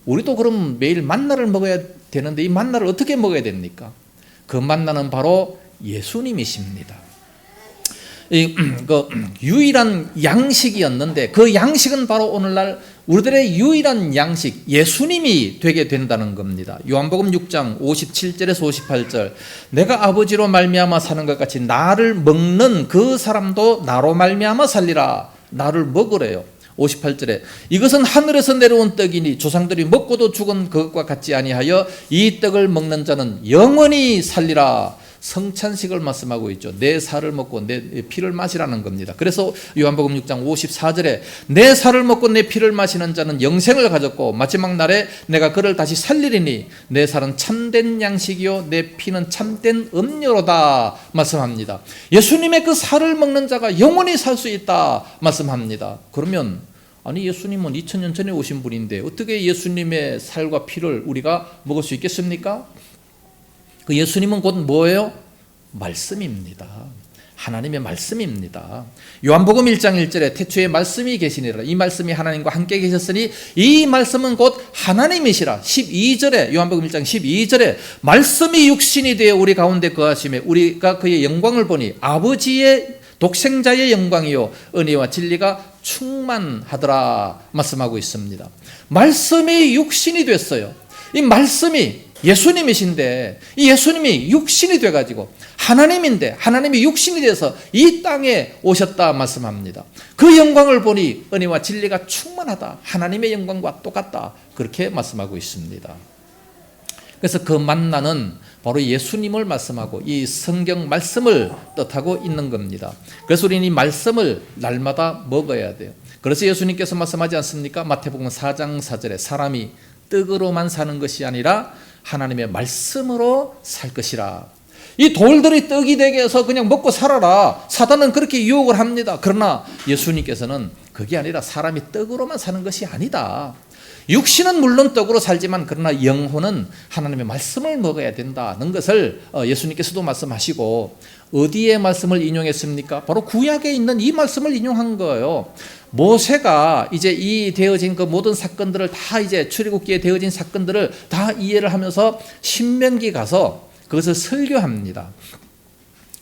우리도 그럼 매일 만나를 먹어야 되는데 이 만나를 어떻게 먹어야 됩니까? 그 만나는 바로 예수님이십니다. 그 유일한 양식이었는데 그 양식은 바로 오늘날 우리들의 유일한 양식 예수님이 되게 된다는 겁니다. 요한복음 6장 57절에서 58절 내가 아버지로 말미암아 사는 것 같이 나를 먹는 그 사람도 나로 말미암아 살리라. 나를 먹으래요. 58절에 이것은 하늘에서 내려온 떡이니 조상들이 먹고도 죽은 그것과 같지 아니하여 이 떡을 먹는 자는 영원히 살리라. 성찬식을 말씀하고 있죠. 내 살을 먹고 내 피를 마시라는 겁니다. 그래서 요한복음 6장 54절에 내 살을 먹고 내 피를 마시는 자는 영생을 가졌고 마지막 날에 내가 그를 다시 살리리니 내 살은 참된 양식이요 내 피는 참된 음료로다 말씀합니다. 예수님의 그 살을 먹는 자가 영원히 살 수 있다 말씀합니다. 그러면 아니 예수님은 2000년 전에 오신 분인데 어떻게 예수님의 살과 피를 우리가 먹을 수 있겠습니까? 그 예수님은 곧 뭐예요? 말씀입니다. 하나님의 말씀입니다. 요한복음 1장 1절에 태초에 말씀이 계시니라. 이 말씀이 하나님과 함께 계셨으니 이 말씀은 곧 하나님이시라. 12절에 요한복음 1장 12절에 말씀이 육신이 되어 우리 가운데 거하심에 우리가 그의 영광을 보니 아버지의 독생자의 영광이요 은혜와 진리가 충만하더라 말씀하고 있습니다. 말씀이 육신이 됐어요. 이 말씀이 예수님이신데 이 예수님이 육신이 돼가지고 하나님인데 하나님이 육신이 돼서 이 땅에 오셨다 말씀합니다. 그 영광을 보니 은혜와 진리가 충만하다. 하나님의 영광과 똑같다. 그렇게 말씀하고 있습니다. 그래서 그 만나는 바로 예수님을 말씀하고 이 성경 말씀을 뜻하고 있는 겁니다. 그래서 우리는 이 말씀을 날마다 먹어야 돼요. 그래서 예수님께서 말씀하지 않습니까? 마태복음 4장 4절에 사람이 떡으로만 사는 것이 아니라 하나님의 말씀으로 살 것이라. 이 돌들이 떡이 되게 해서 그냥 먹고 살아라. 사단은 그렇게 유혹을 합니다. 그러나 예수님께서는 그게 아니라 사람이 떡으로만 사는 것이 아니다. 육신은 물론 떡으로 살지만 그러나 영혼은 하나님의 말씀을 먹어야 된다는 것을 예수님께서도 말씀하시고 어디에 말씀을 인용했습니까? 바로 구약에 있는 이 말씀을 인용한 거예요. 모세가 이제 이 되어진 그 모든 사건들을 다 이제 출애굽기에 되어진 사건들을 다 이해를 하면서 신명기 가서 그것을 설교합니다.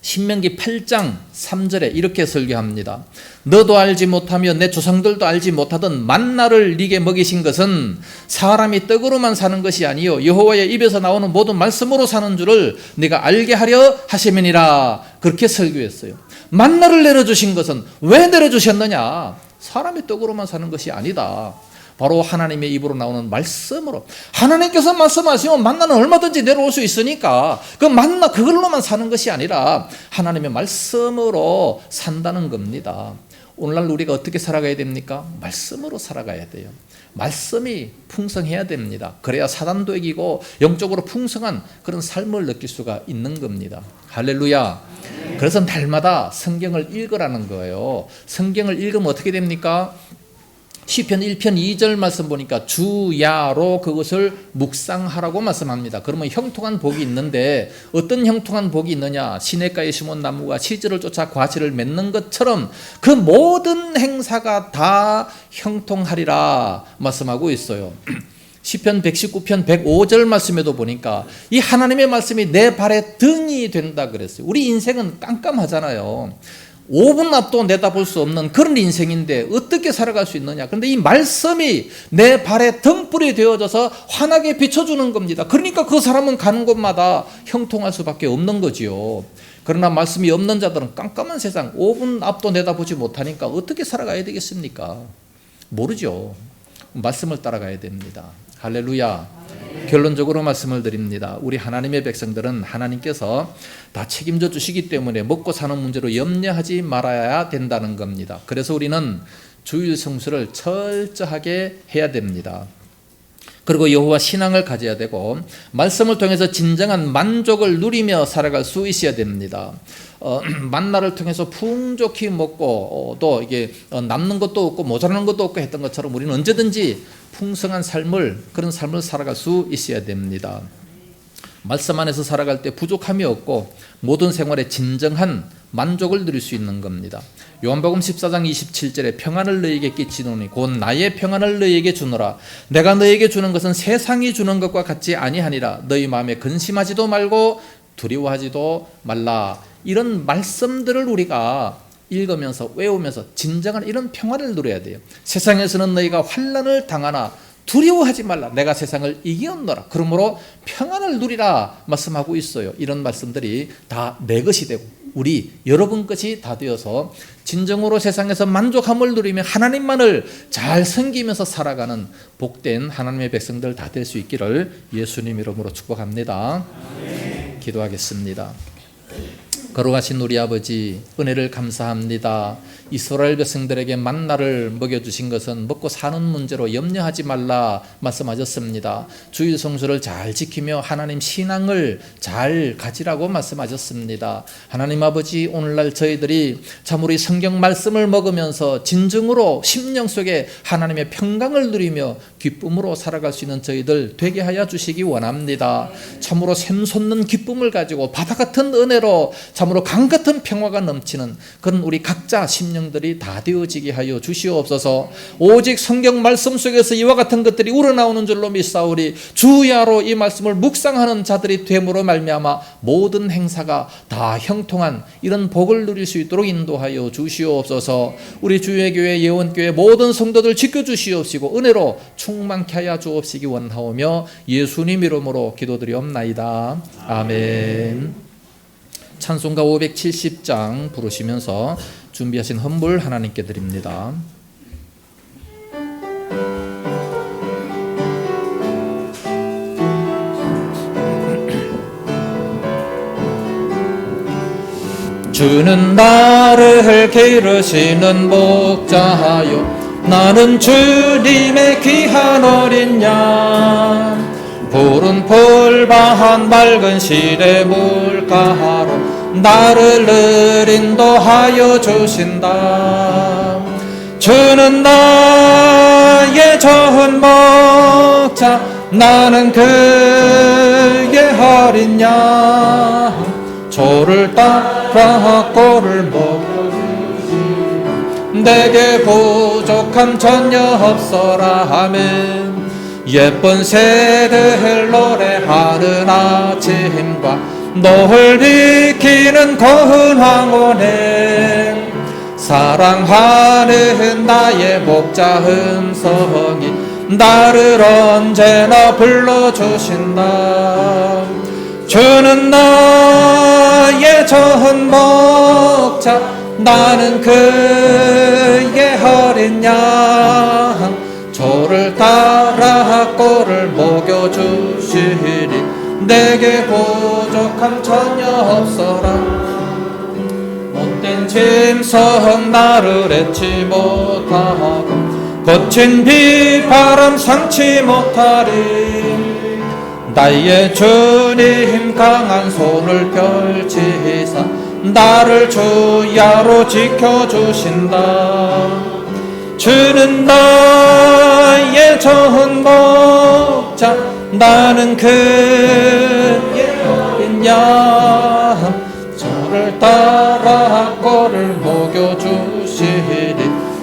신명기 8장 3절에 이렇게 설교합니다. 너도 알지 못하며 내 조상들도 알지 못하던 만나를 네게 먹이신 것은 사람이 떡으로만 사는 것이 아니요 여호와의 입에서 나오는 모든 말씀으로 사는 줄을 네가 알게 하려 하심이니라. 그렇게 설교했어요. 만나를 내려주신 것은 왜 내려주셨느냐? 사람이 떡으로만 사는 것이 아니다. 바로 하나님의 입으로 나오는 말씀으로. 하나님께서 말씀하시면 만나는 얼마든지 내려올 수 있으니까 그 만나 그걸로만 사는 것이 아니라 하나님의 말씀으로 산다는 겁니다. 오늘날 우리가 어떻게 살아가야 됩니까? 말씀으로 살아가야 돼요. 말씀이 풍성해야 됩니다. 그래야 사단도 이기고 영적으로 풍성한 그런 삶을 느낄 수가 있는 겁니다. 할렐루야. 그래서 날마다 성경을 읽으라는 거예요. 성경을 읽으면 어떻게 됩니까? 시편 1편 2절 말씀 보니까 주야로 그것을 묵상하라고 말씀합니다. 그러면 형통한 복이 있는데 어떤 형통한 복이 있느냐? 시냇가에 심은 나무가 시절을 쫓아 과실을 맺는 것처럼 그 모든 행사가 다 형통하리라 말씀하고 있어요. 시편 119편 105절 말씀에도 보니까 이 하나님의 말씀이 내 발의 등이 된다 그랬어요. 우리 인생은 깜깜하잖아요. 5분 앞도 내다볼 수 없는 그런 인생인데 어떻게 살아갈 수 있느냐. 그런데 이 말씀이 내 발에 등불이 되어져서 환하게 비춰주는 겁니다. 그러니까 그 사람은 가는 곳마다 형통할 수밖에 없는 거지요. 그러나 말씀이 없는 자들은 깜깜한 세상 5분 앞도 내다보지 못하니까 어떻게 살아가야 되겠습니까? 모르죠. 말씀을 따라가야 됩니다. 할렐루야. 결론적으로 말씀을 드립니다. 우리 하나님의 백성들은 하나님께서 다 책임져 주시기 때문에 먹고 사는 문제로 염려하지 말아야 된다는 겁니다. 그래서 우리는 주일 성수를 철저하게 해야 됩니다. 그리고 여호와 신앙을 가져야 되고 말씀을 통해서 진정한 만족을 누리며 살아갈 수 있어야 됩니다. 만나를 통해서 풍족히 먹고 또 이게 남는 것도 없고 모자라는 것도 없고 했던 것처럼 우리는 언제든지 풍성한 그런 삶을 살아갈 수 있어야 됩니다. 말씀 안에서 살아갈 때 부족함이 없고 모든 생활에 진정한 만족을 누릴 수 있는 겁니다. 요한복음 14장 27절에 평안을 너희에게 끼치노니 곧 나의 평안을 너희에게 주노라. 내가 너희에게 주는 것은 세상이 주는 것과 같지 아니하니라. 너희 마음에 근심하지도 말고 두려워하지도 말라. 이런 말씀들을 우리가 읽으면서 외우면서 진정한 이런 평안을 누려야 돼요. 세상에서는 너희가 환난을 당하나 두려워하지 말라. 내가 세상을 이기었노라. 그러므로 평안을 누리라 말씀하고 있어요. 이런 말씀들이 다 내 것이 되고 우리 여러분 것이 다 되어서 진정으로 세상에서 만족함을 누리며 하나님만을 잘 섬기면서 살아가는 복된 하나님의 백성들 다 될 수 있기를 예수님 이름으로 축복합니다. 기도하겠습니다. 거룩하신 우리 아버지, 은혜를 감사합니다. 이스라엘 백성들에게 만나를 먹여주신 것은 먹고 사는 문제로 염려하지 말라 말씀하셨습니다. 주일 성수를 잘 지키며 하나님 신앙을 잘 가지라고 말씀하셨습니다. 하나님 아버지, 오늘날 저희들이 참으로 이 성경 말씀을 먹으면서 진정으로 심령 속에 하나님의 평강을 누리며 기쁨으로 살아갈 수 있는 저희들 되게 하여 주시기 원합니다. 참으로 샘솟는 기쁨을 가지고 바다 같은 은혜로 참으로 강 같은 평화가 넘치는 그런 우리 각자 심령들이 다 되어지게 하여 주시옵소서. 오직 성경 말씀 속에서 이와 같은 것들이 우러나오는 줄로 믿사오리. 주야로 이 말씀을 묵상하는 자들이 됨으로 말미암아 모든 행사가 다 형통한 이런 복을 누릴 수 있도록 인도하여 주시옵소서. 우리 주의 교회 예원교회 모든 성도들 지켜주시옵시고 은혜로 충만케 하여 주옵시기 원하오며 예수님 이름으로 기도드리옵나이다. 아멘. 찬송가 570장 부르시면서 준비하신 헌물 하나님께 드립니다. 주는 나를 기르시는 목자요 나는 주님의 귀한 어린 양 푸른 풀밭 맑은 시냇물가로 나를 늘 인도하여 주신다. 주는 나의 좋은 목자 나는 그의 어린 양 조를 따라 꼴을 먹여주시 내게 부족함 전혀 없어라 하면 예쁜 새들 노래하는 아침과 노을 비키는 고운 황혼에 사랑하는 나의 목자 음성이 나를 언제나 불러주신다. 주는 나의 좋은 목자 나는 그의 어린 양 저를 따라 꼴을 먹여주시리. 내게 부족함 전혀 없어라. 못된 짐승 나를 잊지 못하고 거친 비바람 상치 못하리. 나의 주님 강한 손을 펼치사 나를 주야로 지켜주신다. 주는 나의 좋은 목자, 나는 그의 어린 양. 저를 따라 꼴을 먹여주시리.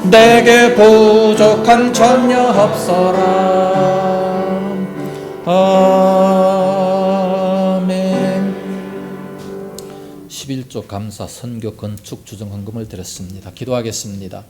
내게 부족한 전혀 없어라. 아멘. 11조 감사 선교 건축 주정 헌금을 드렸습니다. 기도하겠습니다.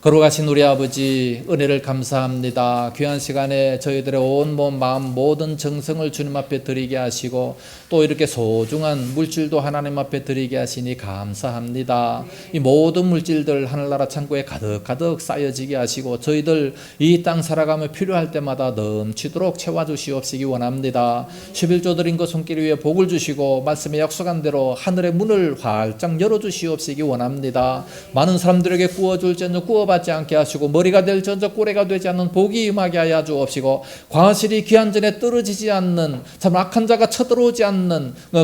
걸어가신 우리 아버지, 은혜를 감사합니다. 귀한 시간에 저희들의 온 몸 마음 모든 정성을 주님 앞에 드리게 하시고 또 이렇게 소중한 물질도 하나님 앞에 드리게 하시니 감사합니다. 이 모든 물질들 하늘나라 창고에 가득가득 쌓여지게 하시고 저희들 이 땅 살아가며 필요할 때마다 넘치도록 채워주시옵시기 원합니다. 11조 드린 것 손길 위에 복을 주시고 말씀에 약속한 대로 하늘의 문을 활짝 열어주시옵시기 원합니다. 많은 사람들에게 구워줄지언정 구워받지 않게 하시고 머리가 될지언정 꼬리가 되지 않는 복이 임하게 하여 주옵시고 과실이 귀한 전에 떨어지지 않는 참 악한 자가 쳐들어오지 않는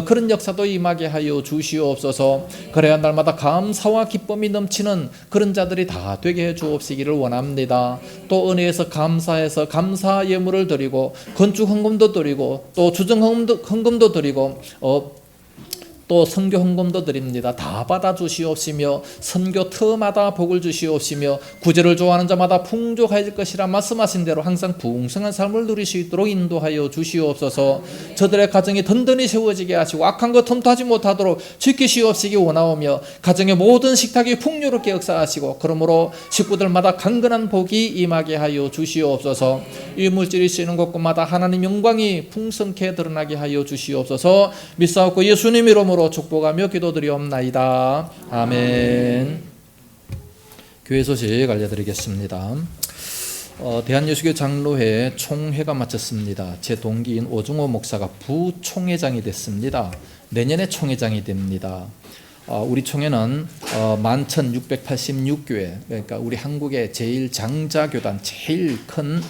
그런 역사도 임하게 하여 주시옵소서. 그래야 날마다 감사와 기쁨이 넘치는 그런 자들이 다 되게 해 주옵시기를 원합니다. 또 은혜에서 감사해서 감사 예물을 드리고 건축 헌금도 드리고 또 주정 헌금도 드리고 또 선교 헌금도 드립니다. 다 받아 주시옵시며 선교 터마다 복을 주시옵시며 구제를 좋아하는 자마다 풍족해질 것이라 말씀하신 대로 항상 풍성한 삶을 누릴 수 있도록 인도하여 주시옵소서. 저들의 가정이 든든히 세워지게 하시고 악한 것 틈타지 못하도록 지키시옵시기 원하오며 가정의 모든 식탁이 풍요롭게 역사하시고 그러므로 식구들마다 강건한 복이 임하게 하여 주시옵소서. 이 물질이 쓰이는 곳곳마다 하나님 영광이 풍성케 드러나게 하여 주시옵소서. 믿사옵고 예수님 이름으로 축복하며 기도드리옵나이다. 아멘. 교회 소식 알려드리겠습니다. 대한예수교 장로회 총회가 마쳤습니다. 제 동기인 오중호 목사가 부총회장이 됐습니다. 내년에 총회장이 됩니다. 우리 총회는 11,686교회, 그러니까 우리 한국의 제일 장자교단, 제일 큰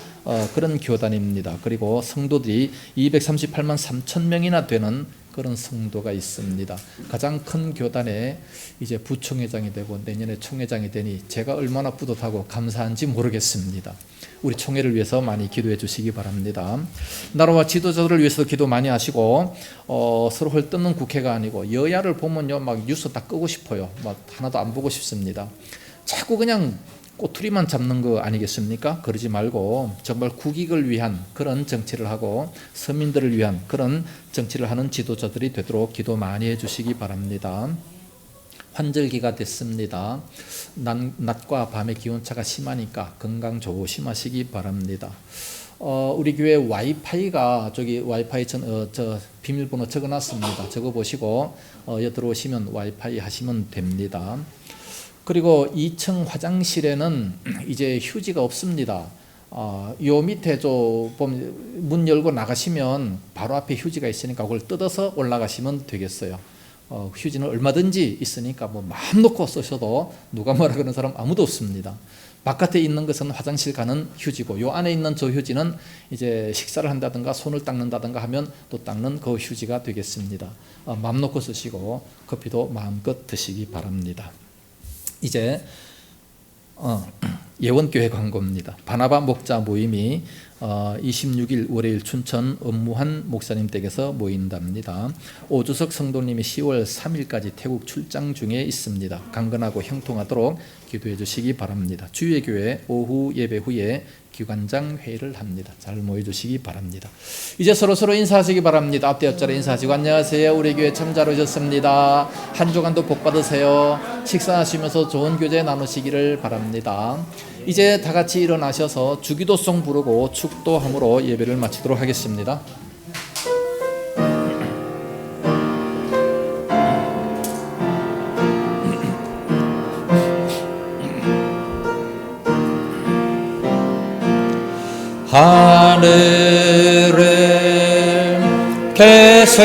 그런 교단입니다. 그리고 성도들이 238만 3천 명이나 되는 그런 성도가 있습니다. 가장 큰 교단에 이제 부총회장이 되고 내년에 총회장이 되니 제가 얼마나 뿌듯하고 감사한지 모르겠습니다. 우리 총회를 위해서 많이 기도해 주시기 바랍니다. 나라와 지도자들을 위해서 기도 많이 하시고 서로 헐뜯는 국회가 아니고 여야를 보면요 막 뉴스 다 끄고 싶어요. 막 하나도 안 보고 싶습니다. 자꾸 그냥 꼬투리만 잡는 거 아니겠습니까? 그러지 말고 정말 국익을 위한 그런 정치를 하고 서민들을 위한 그런 정치를 하는 지도자들이 되도록 기도 많이 해주시기 바랍니다. 환절기가 됐습니다. 낮과 밤의 기온차가 심하니까 건강 조심하시기 바랍니다. 우리 교회 와이파이가 저기 와이파이 저 비밀번호 적어놨습니다. 적어보시고 들어오시면 와이파이 하시면 됩니다. 그리고 2층 화장실에는 이제 휴지가 없습니다. 요 밑에 보면 문 열고 나가시면 바로 앞에 휴지가 있으니까 그걸 뜯어서 올라가시면 되겠어요. 휴지는 얼마든지 있으니까 뭐 마음 놓고 쓰셔도 누가 뭐라 그러는 사람 아무도 없습니다. 바깥에 있는 것은 화장실 가는 휴지고 요 안에 있는 저 휴지는 이제 식사를 한다든가 손을 닦는다든가 하면 또 닦는 그 휴지가 되겠습니다. 마음 놓고 쓰시고 커피도 마음껏 드시기 바랍니다. 이제 예원교회 광고입니다. 바나바 목자 모임이 26일 월요일 춘천 엄무한 목사님 댁에서 모인답니다. 오주석 성도님이 10월 3일까지 태국 출장 중에 있습니다. 강건하고 형통하도록 기도해 주시기 바랍니다. 주일교회 오후 예배 후에 기관장 회의를 합니다. 잘 모여주시기 바랍니다. 이제 서로 인사하시기 바랍니다. 앞뒤 옆자리 인사하시고 안녕하세요. 우리 교회 참 잘 오셨습니다. 한 주간도 복 받으세요. 식사하시면서 좋은 교제 나누시기를 바랍니다. 이제 다 같이 일어나셔서 주기도송 부르고 축도함으로 예배를 마치도록 하겠습니다. 하늘에 계신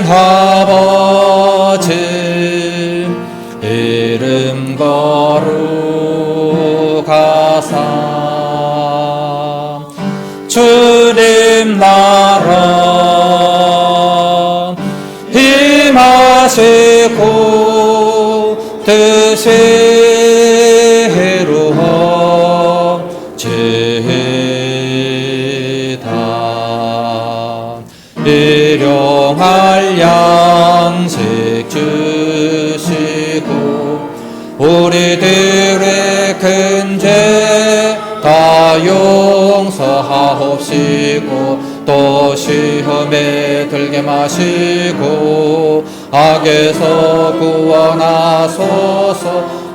아버지 이름 거룩하사 주님 나라 임하시고 뜻이 이루어지이다. 일용할 양식 주시고 우리들의 큰 죄 다 용서하옵시고 또 시험에 들게 마시고 악에서 구원하소서.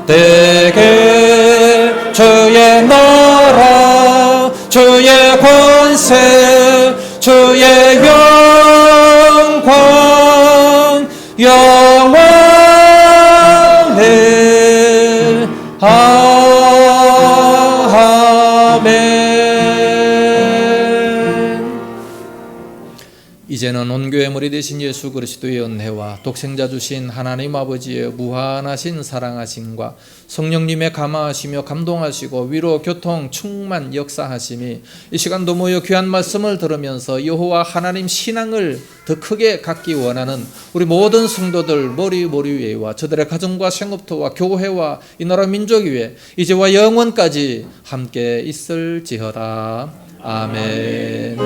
대개 주의 나라 주의 권세 주의 영광 영원히 아멘. 이제는 온 교회 머리 되신 예수 그리스도의 은혜와 독생자 주신 하나님 아버지의 무한하신 사랑하심과 성령님의 감화하시며 감동하시고 위로 교통 충만 역사하심이 이 시간도 모여 귀한 말씀을 들으면서 여호와 하나님 신앙을 더 크게 갖기 원하는 우리 모든 성도들 머리 위에와 저들의 가정과 생업터와 교회와 이 나라 민족 위에 이제와 영원까지 함께 있을지어다. 아멘.